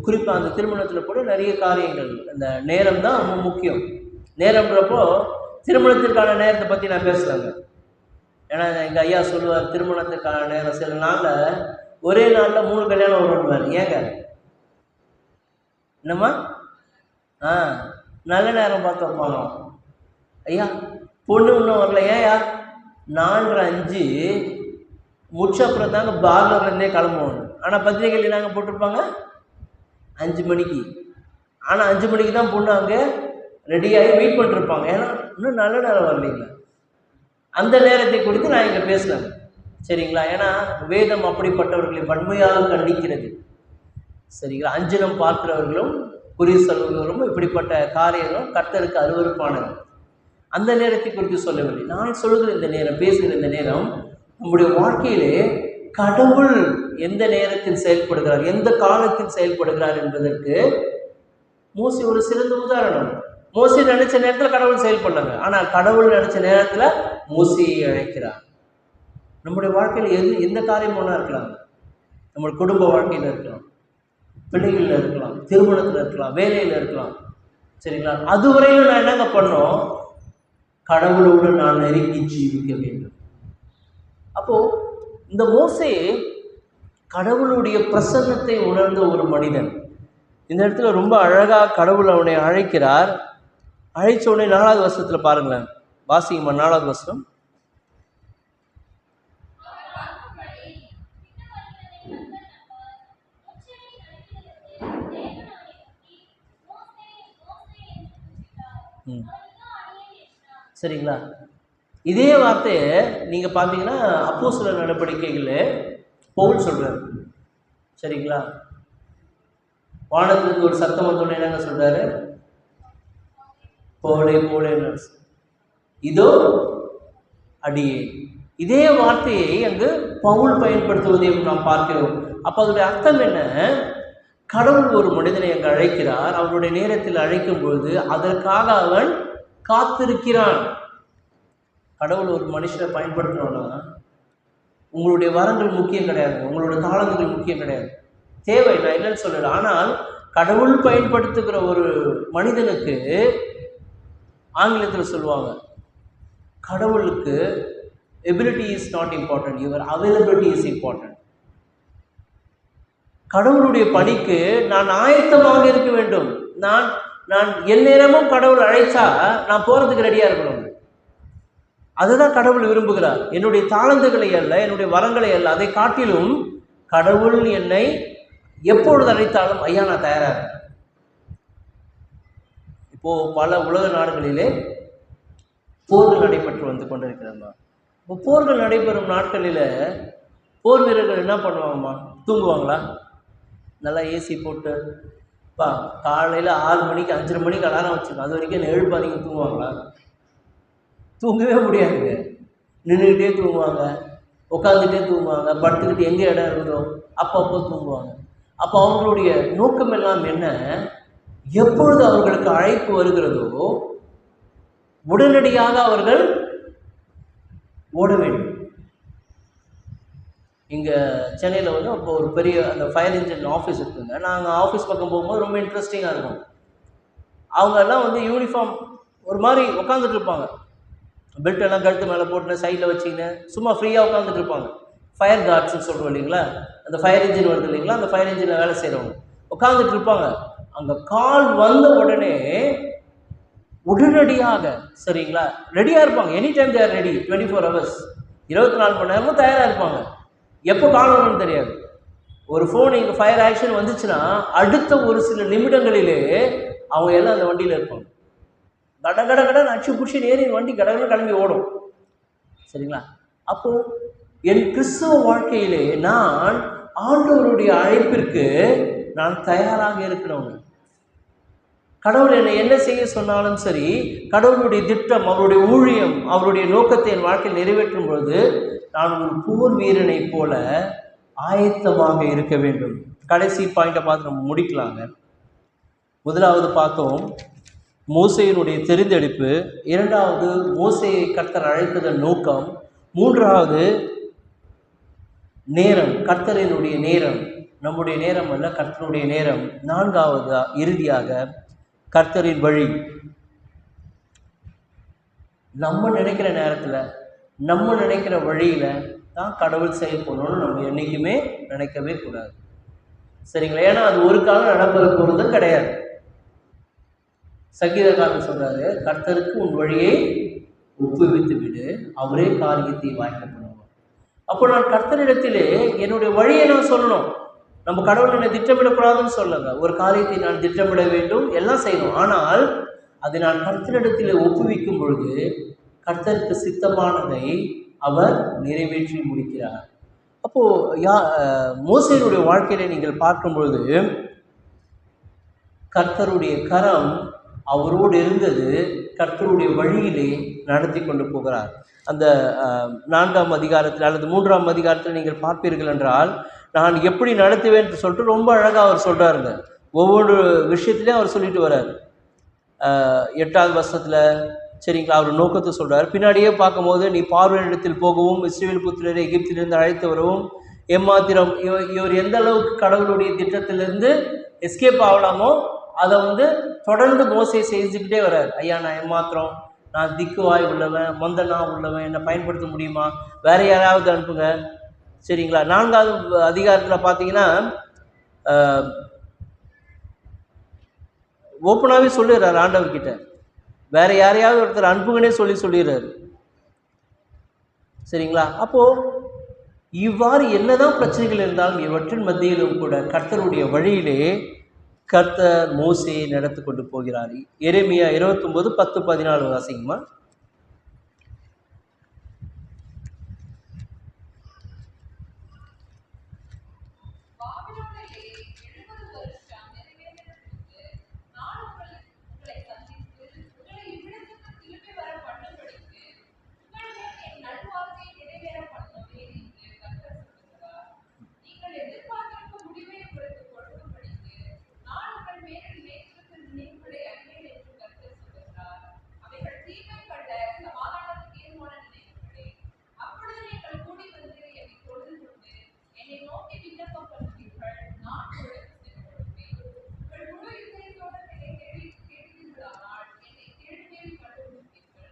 குறிப்பாக அந்த திருமணத்தில் கூட நிறைய காரியங்கள், அந்த நேரம் தான் ரொம்ப முக்கியம். நேரம்ன்றப்போ திருமணத்திற்கான நேரத்தை பற்றி நான் பேசுகிறேங்க. ஏன்னா எங்கள் ஐயா சொல்லுவார், திருமணத்துக்கான நேரம் சில நாளில் ஒரே நாளில் 3 கல்யாணம் வருவார். ஏங்க என்னம்மா நல்ல நேரம் பார்த்து வைப்பாங்க. ஐயா பொண்ணு இன்னும் வரல, ஏயா 4:05 முடிச்ச அப்புறம் தாங்க பார்லர்லேருந்தே கிளம்புவாங்க. ஆனால் பத்திரிகையில் நாங்கள் போட்டிருப்பாங்க 5 மணிக்கு. ஆனால் 5 மணிக்கு தான் பொண்ணு அங்கே ரெடியாகி வெயிட் பண்ணிருப்பாங்க. ஏன்னா இன்னும் நல்ல நேரம் வரலைங்களா. அந்த நேரத்தை குறித்து நான் இங்கே பேசினேன், சரிங்களா. ஏன்னா வேதம் அப்படிப்பட்டவர்களை வன்மையாக கண்டிக்கிறது, சரிங்களா. அஞ்சனம் பார்க்கிறவர்களும் குறி சொல்வர்களும் இப்படிப்பட்ட காரியங்களும் கர்த்தருக்கு அருவருப்பானது. அந்த நேரத்தை குறித்து சொல்லவில்லை. நான் சொல்கிற இந்த நேரம், பேசுகிற இந்த நேரம், நம்முடைய வாழ்க்கையிலே கடவுள் எந்த நேரத்தில் செயல்படுகிறார், எந்த காலத்தில் செயல்படுகிறார் என்பதற்கு மோசே ஒரு சிறந்த உதாரணம். மோசே நினைச்ச நேரத்தில் கடவுள் செயல்படுறாங்க, ஆனால் கடவுள் நினைச்ச நேரத்தில் மோசையை அழைக்கிறார். நம்முடைய வாழ்க்கையில் எந்த காரியம் ஒன்றா இருக்கலாம். நம்முடைய குடும்ப வாழ்க்கையில் இருக்கலாம், பிள்ளைகளில் இருக்கலாம், திருமணத்தில் இருக்கலாம், வேலையில் இருக்கலாம், சரிங்களா. அதுவரையிலும் நான் என்னங்க பண்ணோம், கடவுளோடு நான் நெருங்கி ஜீவிக்க வேண்டும். அப்போ இந்த மோசே கடவுளுடைய பிரசன்னத்தை உணர்ந்த ஒரு மனிதன். இந்த இடத்துல ரொம்ப அழகாக கடவுள் அவனை அழைக்கிறார். அழைச்ச உடனே 4வது வசனத்தில் பாருங்களேன், வாசிங்கம்மா 4வது வசனம். சரிங்களா. இதே வார்த்தையை நீங்கள் பார்த்தீங்கன்னா அப்போஸ்தலர் நடவடிக்கைகளில் பவுல் சொல்கிறார், சரிங்களா. வானத்திலிருந்து ஒரு சத்தம் வந்தோடனே என்னங்க சொல்கிறாரு, போலே போலே, இதோ அடியே. இதே வார்த்தையை அங்கு பவுல் பயன்படுத்துவதையும் நாம் பார்க்கிறோம். அப்போ அதோடைய அர்த்தம் என்ன, கடவுள் ஒரு மனிதனை அங்கு அழைக்கிறார். அவருடைய நேரத்தில் அழைக்கும் பொழுது அதற்காக அவன் காத்திருக்கிறான். கடவுள் ஒரு மனுஷனை பயன்படுத்தணும்னா உங்களுடைய வரங்கள் முக்கியம் கிடையாது, உங்களுடைய தாளங்கள் முக்கியம் கிடையாது, தேவை, நான் இல்லைன்னு சொல்லல. ஆனால் கடவுள் பயன்படுத்துகிற ஒரு மனிதனுக்கு ஆங்கிலத்தில் சொல்லுவாங்க, கடவுளுக்கு ability is not important, your availability is important. கடவுளுடைய பணிக்கு நான் ஆயத்தமாக இருக்க வேண்டும். நான் எந்நேரமும் கடவுள் அழைச்சா நான் போகிறதுக்கு ரெடியாக இருக்கணும். அதுதான் கடவுள் விரும்புகிறார். என்னுடைய தாளந்துகளை அல்ல, என்னுடைய வரங்களை அல்ல, அதை காட்டிலும் கடவுள் என்னை எப்பொழுது அழைத்தாலும் ஐயா நான் தயாராக இருக்கேன். இப்போது பல உலக நாடுகளிலே போர்கள் நடைபெற்று வந்து கொண்டிருக்கிறோம்மா. இப்போ போர்கள் நடைபெறும் நாட்களில் போர் வீரர்கள் என்ன பண்ணுவாங்கம்மா, தூங்குவாங்களா? நல்லா ஏசி போட்டு காலையில் 6 மணிக்கு 5:30 மணிக்கு அலாரம் வச்சுருக்கோம், அது வரைக்கும் என்ன எழுப்பாதீங்க, தூங்குவாங்களா? தூங்கவே முடியாதுங்க. நின்றுக்கிட்டே தூங்குவாங்க, உட்காந்துக்கிட்டே தூங்குவாங்க, படுத்துக்கிட்டு எங்கே இடம் இருந்தோ அப்பப்போ தூங்குவாங்க. அப்போ அவங்களுடைய நோக்கம் எல்லாம் என்ன, எப்பொழுது அவர்களுக்கு அழைப்பு வருகிறதோ உடனடியாக அவர்கள் ஓட வேண்டும். இங்கே சென்னையில் வந்து இப்போ ஒரு பெரிய அந்த ஃபயர் இன்ஜின் ஆஃபீஸ் இருக்குங்க. நாங்கள் ஆஃபீஸ் பக்கம் போகும்போது ரொம்ப இன்ட்ரெஸ்டிங்காக இருக்கும். அவங்க எல்லாம் வந்து யூனிஃபார்ம் ஒரு மாதிரி உட்காந்துட்டு இருப்பாங்க, பெல்ட் எல்லாம் கழுத்து மேலே போட்டுன்னு சைடில் வச்சுக்கின்னு சும்மா ஃப்ரீயாக உட்காந்துட்டு இருப்பாங்க. ஃபயர் கார்ட்ஸ்ன்னு சொல்கிறோம் இல்லைங்களா, அந்த ஃபயர் இன்ஜின் வருது இல்லைங்களா, அந்த ஃபயர் இன்ஜினில் வேலை செய்கிறவங்க உட்காந்துட்டு இருப்பாங்க. அங்கே கால் வந்த உடனே உடனடியாக, சரிங்களா, ரெடியாக இருப்பாங்க. எனி டைம் தேர் ரெடி, 24 hours, 24 மணி நேரமும் தயாராக இருப்பாங்க. எப்போ கால் வரணும்னு தெரியாது. ஒரு ஃபோன் இங்கே ஃபயர் ஆக்ஷன் வந்துச்சுன்னா அடுத்த ஒரு சில நிமிடங்களிலே அவங்க எல்லாம் அந்த வண்டியில் இருப்பாங்க. கட கட கடன் அச்சு பிடிச்சி நேரி வண்டி கடகடன்னு கிளம்பி ஓடும். சரிங்களா? அப்போ என் கிறிஸ்தவ வாழ்க்கையிலே நான் ஆண்டவருடைய அழைப்பிற்கு நான் தயாராக இருக்கிறவங்க. கடவுள் என்னை என்ன செய்ய சொன்னாலும் சரி, கடவுளுடைய திட்டம், அவருடைய ஊழியம், அவருடைய நோக்கத்தை என் வாழ்க்கையில் நிறைவேற்றும் பொழுது நான் ஒரு போர் வீரனை போல ஆயத்தமாக இருக்க வேண்டும். கடைசி பாயிண்டை பார்த்து நம்ம முடிக்கலாங்க. முதலாவது பார்த்தோம் மோசேயினுடைய தெரிந்தெடுப்பு, இரண்டாவது மோசேயை கர்த்தர் அழைத்ததன் நோக்கம், மூன்றாவது நேரம், கர்த்தரினுடைய நேரம், நம்முடைய நேரம் அல்ல கர்த்தருடைய நேரம், நான்காவது இறுதியாக கர்த்தரின் வழி. நம்ம நினைக்கிற நேரத்தில் நம்ம நினைக்கிற வழியில தான் கடவுள் செயல்படணும்னு நம்ம என்றைக்குமே நினைக்கவே கூடாது. சரிங்களா? ஏன்னா அது ஒரு காலம் நடப்பது போகிறதும் கிடையாது. சங்கீதக்காரன் சொல்றாரு, கர்த்தருக்கு உன் வழியை ஒப்புவித்து விடு, அவரே காரியத்தை வாய்க்க பண்ணுவார். அப்போ நான் கர்த்தரிடத்திலே என்னுடைய வழியை நான் சொல்லணும். நம்ம கடவுள் என்னை திட்டமிடக்கூடாதுன்னு சொல்லுங்க. ஒரு காரியத்தை நான் திட்டமிட வேண்டும், எல்லாம் செய்யணும். ஆனால் அதை நான் கர்த்தரிடத்திலே ஒப்புவிக்கும் பொழுது கர்த்தருக்கு சித்தமானதை அவர் நிறைவேற்றி முடிக்கிறார். அப்போ மோசேயினுடைய வாழ்க்கையில நீங்கள் பார்க்கும் பொழுது கர்த்தருடைய கரம் அவரோடு இருந்தது, கர்த்தருடைய வழியிலே நடத்தி கொண்டு போகிறார். அந்த 4ஆம் அதிகாரத்தில் அல்லது 3ஆம் அதிகாரத்தில் நீங்கள் பார்ப்பீர்கள் என்றால், நான் எப்படி நடத்துவேன்னு சொல்லிட்டு ரொம்ப அழகாக அவர் சொல்கிறாருங்க. ஒவ்வொரு விஷயத்துலையும் அவர் சொல்லிட்டு வர்றார். 8ஆவது வருஷத்தில், சரிங்களா, அவர் நோக்கத்தை சொல்கிறார். பின்னாடியே பார்க்கும்போது, நீ பார்வோனிடத்தில் போகவும் இஸ்ரவேல் புத்திரரை எகிப்திலிருந்து அழைத்து வரவும் எம்மாத்திரம் இவர் எந்த அளவுக்கு கடவுளுடைய திட்டத்திலிருந்து எஸ்கேப் ஆகலாமோ அதை வந்து தொடர்ந்து மோசே செஞ்சுக்கிட்டே வர்றார். ஐயா, நான் எம்மாத்திரம், நான் திக்குவாய் உள்ளவன், மொந்தனா உள்ளவன், என்னை பயன்படுத்த முடியுமா, வேற யாராவது அனுப்புங்க. சரிங்களா? 4ஆவது அதிகாரத்தில் பார்த்தீங்கன்னா ஓப்பனாகவே சொல்லிடுறாரு ஆண்டவர்கிட்ட, வேற யாரையாவது ஒருத்தர் அனுப்புங்கன்னே சொல்லிடுறாரு. சரிங்களா? அப்போ இவ்வாறு என்னதான் பிரச்சனைகள் இருந்தாலும் இவற்றின் மத்தியிலும் கூட கர்த்தருடைய வழியிலே கர்த்தர் மோசேயை நடத்தி கொண்டு போகிறார். எரேமியா 29:10-14 வாசிங்கம்மா.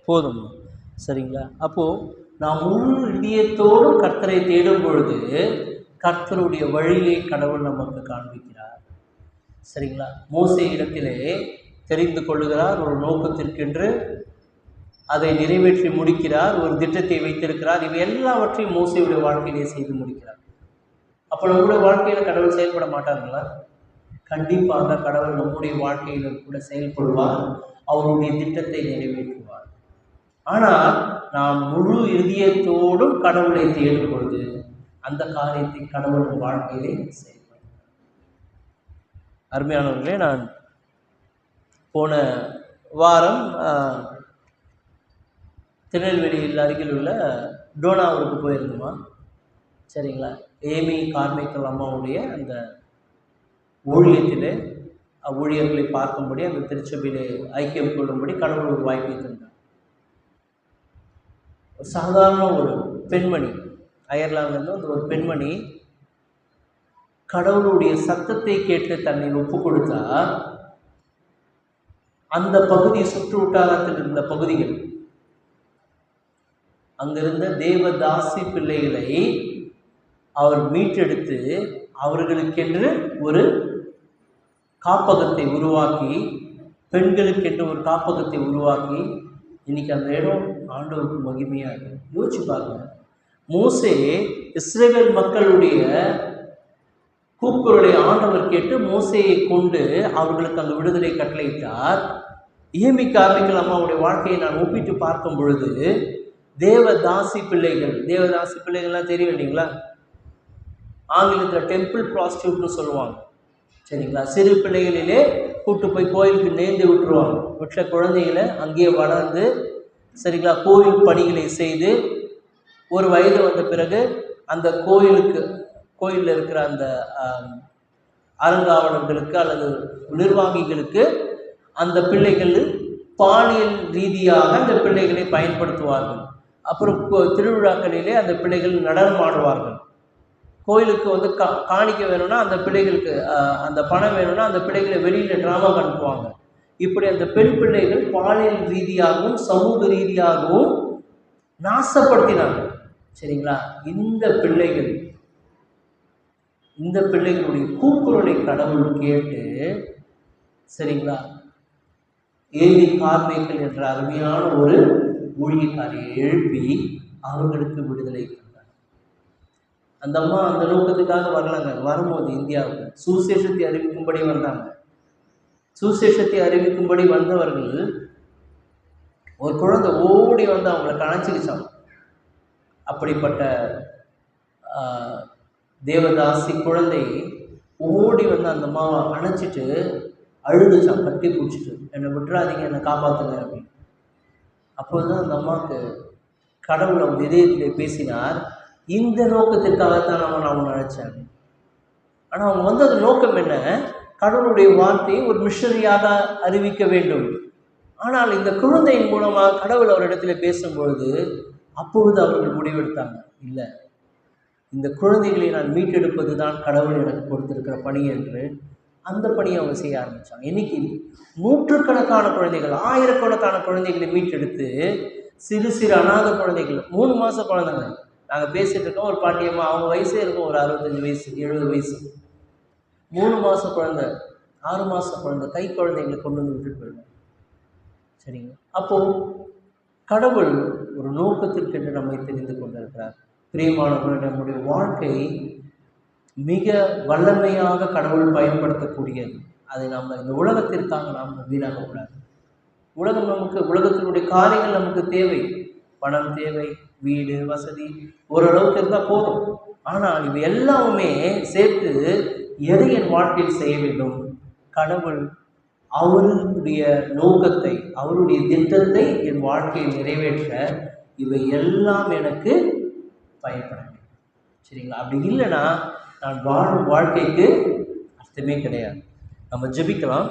போதும். சரிங்களா? அப்போது நாம் முழு இதயத்தோடு கர்த்தரை தேடும் பொழுது கர்த்தருடைய வழியை கடவுள் நமக்கு காண்பிக்கிறார். சரிங்களா? மோசே இடத்திலே தெரிந்து கொள்ளுகிறார், ஒரு நோக்கத்திற்கென்று அதை நிறைவேற்றி முடிக்கிறார், ஒரு திட்டத்தை வைத்திருக்கிறார். இவை எல்லாவற்றையும் மோசேயுடைய வாழ்க்கையிலே செய்து முடிக்கிறார். அப்போ நம்முடைய வாழ்க்கையில் கடவுள் செயல்பட மாட்டார்களா? கண்டிப்பாக கடவுள் நம்முடைய வாழ்க்கையிலும் கூட செயல்படுவார், அவருடைய திட்டத்தை நிறைவேற்றுவார். ஆனால் நாம் முழு இதயத்தோடும் கடவுளை தேடும் பொழுது அந்த காரியத்தை கடவுள் வாழ்க்கையிலே செயல்படுவார். அருமையானவர்களே, நான் போன வாரம் திருநெல்வேலியில் அருகில் உள்ள டோனாவூருக்கு போயிருந்தோமா. சரிங்களா? ஏமி கார்மைக்கல் அம்மாவுடைய அந்த ஊழியத்திலே ஊழியர்களை பார்க்கும்படி அந்த திருச்சபையிலே ஐக்கியம் கொள்ளும்படி கடவுள் ஒரு வாய்ப்பை தந்தார். சாதாரண ஒரு பெண்மணி, அயர்லாந்திலிருந்து அந்த ஒரு பெண்மணி கடவுளுடைய சத்தத்தை கேட்டு தன்னை ஒப்பு கொடுத்தா அந்த பகுதி சுற்று வட்டாரத்தில் இருந்த பகுதிகள், அங்கிருந்த தேவதாசி பிள்ளைகளை அவர் மீட்டெடுத்து அவர்களுக்கென்று ஒரு காப்பகத்தை உருவாக்கி, பெண்களுக்கென்று ஒரு காப்பகத்தை உருவாக்கி, இன்னைக்கு அந்த இடம் ஆண்டவருக்கு மகிமையா இருக்கு. யோசிச்சு பாருங்க, மோசே இஸ்ரவேல் மக்களுடைய கூக்குரலை ஆண்டவர் கேட்டு மோசேயை கொண்டு அவர்களுக்கு அந்த விடுதலை கட்டளையிட்டார். ஏமிக்க ஆரம்பிக்கலாம். அவருடைய வாழ்க்கையை நான் ஒப்பிட்டு பார்க்கும் பொழுது, தேவதாசி பிள்ளைகள்லாம் தெரியும் இல்லைங்களா? ஆங்கிலத்தில் டெம்பிள் ப்ராஸ்டியூட்னு சொல்லுவாங்க, சரிங்களா? சிறு பிள்ளைகளிலே கூட்டு போய் கோயிலுக்கு நேர்ந்து விட்டுருவாங்க. விட்ட குழந்தைகளை அங்கேயே வளர்ந்து, சரிங்களா, கோயில் பணிகளை செய்து ஒரு வயது வந்த பிறகு அந்த கோயிலில் இருக்கிற அந்த அறங்காவலர்களுக்கு அல்லது நிர்வாகிகளுக்கு அந்த பிள்ளைகள் பாலியல் ரீதியாக அந்த பிள்ளைகளை பயன்படுத்துவார்கள். அப்புறம் திருவிழாக்களிலே அந்த பிள்ளைகள் நடனம் ஆடுவார்கள். கோயிலுக்கு வந்து காணிக்க வேணும்னா அந்த பிள்ளைகளுக்கு அந்த பணம் வேணும்னா அந்த பிள்ளைகளை வெளியில் ட்ராமா அனுப்புவாங்க. இப்படி அந்த பெண் பிள்ளைகள் பாலியல் ரீதியாகவும் சமூக ரீதியாகவும் நாசப்படுத்தினாங்க, சரிங்களா? இந்த பிள்ளைகளுடைய கூக்குரலை கடவுள் கேட்டு, சரிங்களா, ஏலி கார்மேக்கல் என்ற அருமையான ஒரு ஊழியக்காரியை எழுப்பி அவர்களுக்கு விடுதலை தந்தார். அந்த அம்மா அந்த நோக்கத்துக்காக வரலாங்க. வரும்போது இந்தியாவுக்கு சுவிசேஷத்தை அறிவிக்கும்படி வந்தாங்க. சுவிசேஷத்தை அறிவிக்கும்படி வந்தவர்கள் ஒரு குழந்தை ஓடி வந்து அவங்களை கணச்சிக்கிச்சாங்க. அப்படிப்பட்ட தேவதாசி குழந்தை ஓடி வந்து அந்த அம்மாவை அணைச்சிட்டு அழுதுச்சான், கட்டி பிடிச்சிட்டு, என்னை விட்டுறாதீங்க, என்னை காப்பாற்றுங்க அப்படின்னு. அப்போதுதான் அந்த அம்மாவுக்கு கடவுள் அவங்க இதயத்திலே பேசினார். இந்த நோக்கத்திற்காகத்தான் நான் அவனை அழைச்சேன். ஆனால் அவங்க வந்து அந்த நோக்கம் என்ன? கடவுளுடைய வார்த்தையை ஒரு மிஷனரியாக அறிவிக்க வேண்டும். ஆனால் இந்த குழந்தையின் மூலமாக கடவுள் அவரிடத்துல பேசும்பொழுது அப்பொழுது அவர்கள் முடிவெடுத்தாங்க, இல்லை, இந்த குழந்தைகளை நான் மீட்டெடுப்பது தான் கடவுள் எனக்கு கொடுத்திருக்கிற பணி என்று அந்த பணியை அவங்க செய்ய ஆரம்பித்தாங்க. இன்னைக்கு நூற்றுக்கணக்கான குழந்தைகள், ஆயிரக்கணக்கான குழந்தைகளை மீட்டெடுத்து, சிறு சிறு அநாத குழந்தைகள், 3 மாத குழந்தைங்க. நாங்கள் பேசிகிட்டு இருக்கோம், ஒரு பாட்டியம்மா, அவங்க வயசே இருக்கும் ஒரு 65 வயசு 70 வயசு, 3 மாத குழந்தை, 6 மாத குழந்தை, கை குழந்தைங்களை கொண்டு வந்து விட்டுட்டு போயிடுவோம், சரிங்க? அப்போது கடவுள் ஒரு நோக்கத்திற்கென்று நம்மை தெரிந்து கொண்டிருக்கிறார். பிரியமானவர்கள், நம்முடைய வாழ்க்கை மிக வல்லமையாக கடவுள் பயன்படுத்தக்கூடியது. அதை நம்ம இந்த உலகத்திற்காக நாம் வீணாகக்கூடாது. உலகத்தினுடைய காரியங்கள் நமக்கு தேவை, பணம் தேவை, வீடு வசதி ஓரளவுக்கு இருந்தால் போதும். ஆனால் இவை எல்லாமே சேர்த்து எதை என் வாழ்க்கையில் செய்ய வேண்டும்? கடவுள் அவருடைய நோக்கத்தை, அவருடைய திட்டத்தை என் வாழ்க்கையில் நிறைவேற்ற இவை எல்லாம் எனக்கு பயன்பட வேண்டும், சரிங்களா? அப்படி இல்லைன்னா நான் வாழும் வாழ்க்கைக்கு அர்த்தமே கிடையாது. நம்ம ஜெபிக்கலாம்.